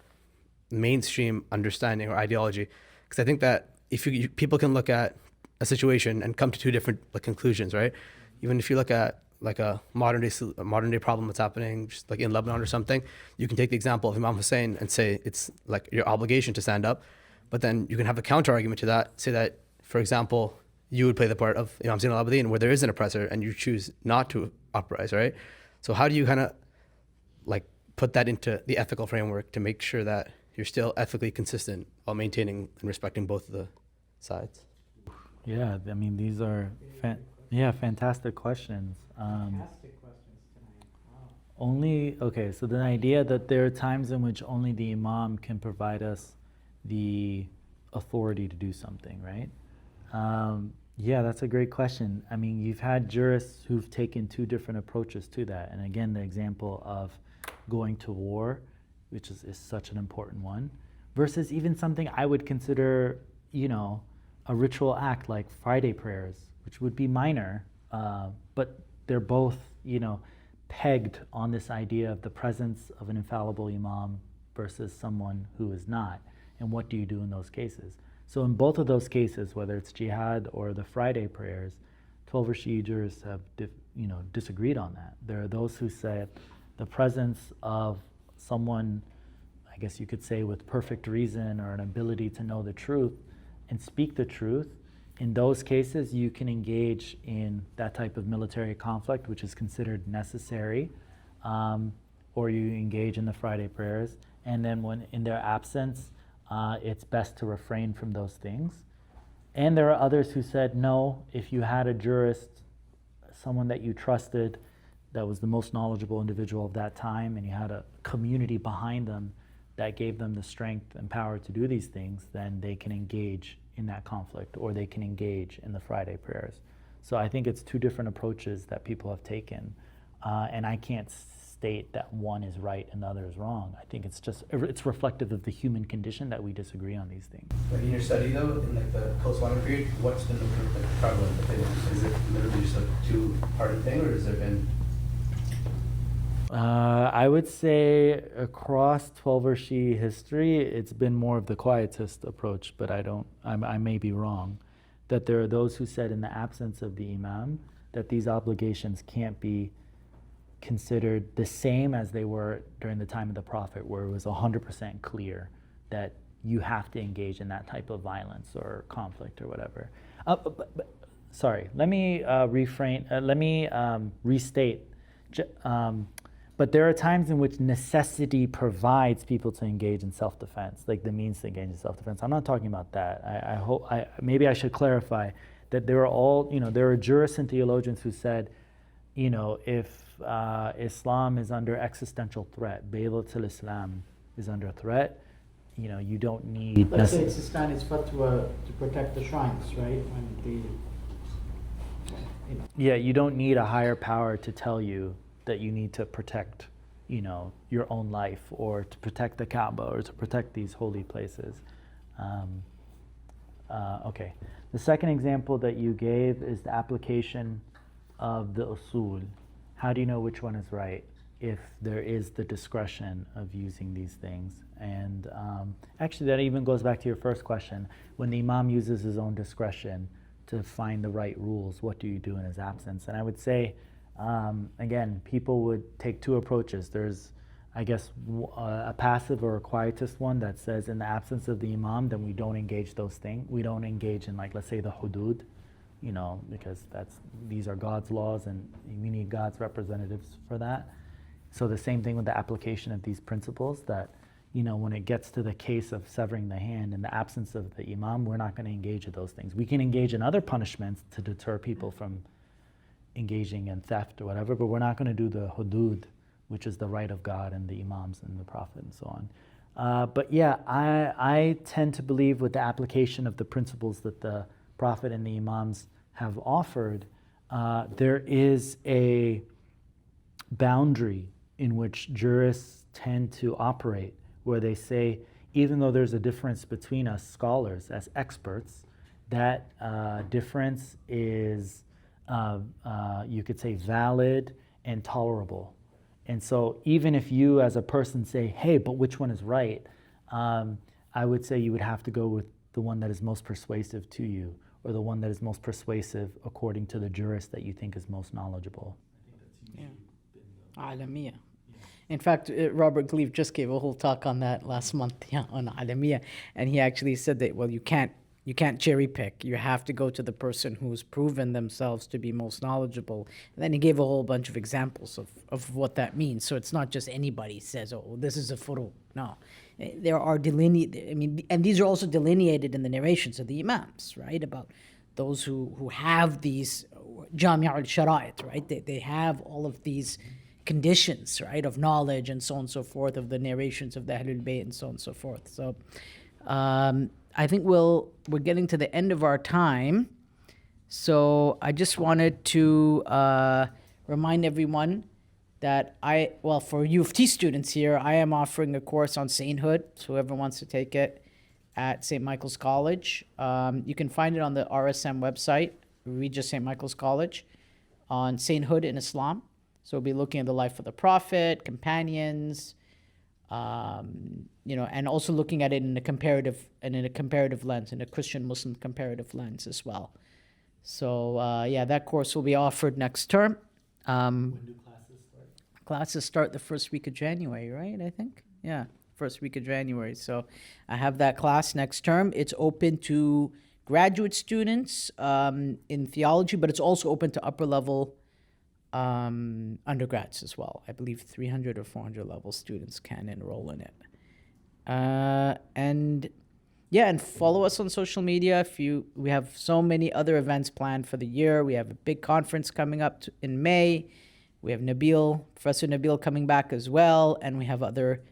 mainstream understanding or ideology? Because I think that if people can look at a situation and come to two different like conclusions, right? Even if you look at like a modern day problem that's happening, just like in Lebanon or something, you can take the example of Imam Husayn and say it's like your obligation to stand up, but then you can have a counter argument to that, say that, for example, you would play the part of Imam Zain al-Abidin where there is an oppressor and you choose not to uprise, right? So how do you kind of like put that into the ethical framework to make sure that you're still ethically consistent while maintaining and respecting both of the sides? Yeah, I mean, these are fantastic questions. So the idea that there are times in which only the imam can provide us the authority to do something, right? Yeah, that's a great question. I mean, you've had jurists who've taken two different approaches to that. And again, the example of going to war, which is such an important one, versus even something I would consider, a ritual act like Friday prayers, which would be minor, but they're both, pegged on this idea of the presence of an infallible imam versus someone who is not. And what do you do in those cases? So in both of those cases, whether it's jihad or the Friday prayers, 12 Shi'a jurists have disagreed on that. There are those who said the presence of someone, I guess you could say, with perfect reason or an ability to know the truth and speak the truth, in those cases you can engage in that type of military conflict, which is considered necessary, or you engage in the Friday prayers. And then when in their absence, it's best to refrain from those things. And there are others who said, no, if you had a jurist, someone that you trusted, that was the most knowledgeable individual of that time, and you had a community behind them that gave them the strength and power to do these things, then they can engage in that conflict, or they can engage in the Friday prayers. So I think it's two different approaches that people have taken. And I can't state that one is right and the other is wrong. I think it's reflective of the human condition that we disagree on these things. But in your study though, in like the post-modern period, what's been the prevalent opinion? Is it literally just a two-party thing, or has there been? I would say across 12 Shi'a history, it's been more of the quietist approach, but I may be wrong, that there are those who said in the absence of the imam that these obligations can't be considered the same as they were during the time of the Prophet, where it was 100% clear that you have to engage in that type of violence or conflict or whatever. Sorry, let me restate. But there are times in which necessity provides people to engage in self-defense, like the means to engage in self-defense. I'm not talking about that. Maybe I should clarify that there are jurists and theologians who said, if Islam is under existential threat, Baylatul Islam is under threat, you don't need. Let's say it's Islam is put to protect the shrines, right? Yeah, you don't need a higher power to tell you that you need to protect, your own life, or to protect the Kaaba, or to protect these holy places. Okay. The second example that you gave is the application of the usul. How do you know which one is right if there is the discretion of using these things? And actually, that even goes back to your first question. When the imam uses his own discretion to find the right rules, what do you do in his absence? And I would say, again, people would take two approaches. There's, I guess, a passive or a quietist one that says in the absence of the imam, then we don't engage those things. We don't engage in, like, let's say the hudud, because these are God's laws and we need God's representatives for that. So the same thing with the application of these principles, that, when it gets to the case of severing the hand in the absence of the imam, we're not going to engage in those things. We can engage in other punishments to deter people from engaging in theft or whatever, but we're not going to do the hudud, which is the right of God and the imams and the prophet and so on. But yeah, I tend to believe with the application of the principles that the prophet and the imams have offered, there is a boundary in which jurists tend to operate, where they say, even though there's a difference between us scholars as experts, that difference is, you could say, valid and tolerable. And so even if you as a person say, hey, but which one is right? I would say you would have to go with the one that is most persuasive to you, or the one that is most persuasive according to the jurist that you think is most knowledgeable. Alamiya. In fact, Robert Gleave just gave a whole talk on that last month, on Alamiya, and he actually said that, well, you can't cherry pick. You have to go to the person who's proven themselves to be most knowledgeable. And then he gave a whole bunch of examples of what that means. So it's not just anybody says, oh, this is a furu. No, there are and these are also delineated in the narrations of the imams, right? About those who have these jami' al-shara'it, right? They have all of these conditions, right, of knowledge and so on and so forth, of the narrations of the Ahlul Bayt and so on and so forth. So I think we're getting to the end of our time. So I just wanted to remind everyone that for U of T students here, I am offering a course on sainthood. So whoever wants to take it at St. Michael's College. You can find it on the RSM website, Regis St. Michael's College, on sainthood in Islam. So we'll be looking at the life of the Prophet, companions, and also looking at it in a comparative lens, in a Christian-Muslim comparative lens as well. So that course will be offered next term. When do classes start? Classes start the first week of January, right? I think, yeah, first week of January. So I have that class next term. It's open to graduate students in theology, but it's also open to upper level undergrads as well. I believe 300 or 400 level students can enroll in it. And follow us on social media. We have so many other events planned for the year. We have a big conference coming up in May. We have Professor Nebil coming back as well, and we have other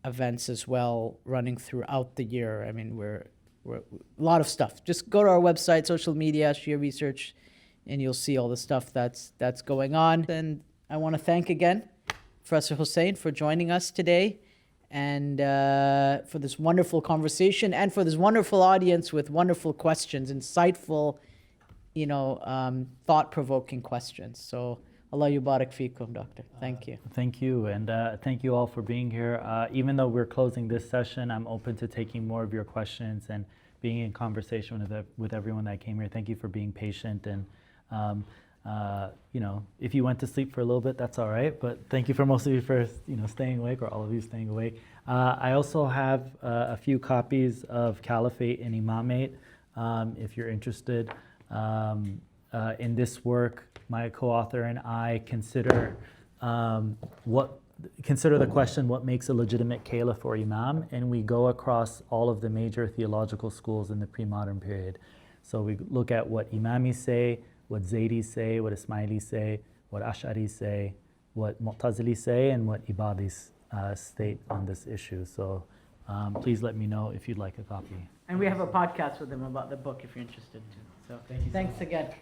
events as well running throughout the year. I mean, we're a lot of stuff. Just go to our website, social media, Shia Research, and you'll see all the stuff that's going on. And I want to thank again Professor Husayn for joining us today, and for this wonderful conversation, and for this wonderful audience with wonderful questions, insightful, thought-provoking questions. So Allah yubarak fikum, Doctor. Thank you. Thank you, and thank you all for being here. Even though we're closing this session, I'm open to taking more of your questions and being in conversation with everyone that came here. Thank you for being patient, and if you went to sleep for a little bit, that's all right. But thank you for most of you for staying awake, or all of you staying awake. I also have a few copies of Caliphate and Imamate, if you're interested. In this work, my co-author and I consider the question, what makes a legitimate caliph or imam, and we go across all of the major theological schools in the pre-modern period. So we look at what Imamis say, what Zaydis say, what Ismailis say, what Ash'aris say, what Mu'tazilis say, and what Ibadis state on this issue. So please let me know if you'd like a copy. And we have a podcast with them about the book if you're interested too. So thanks again.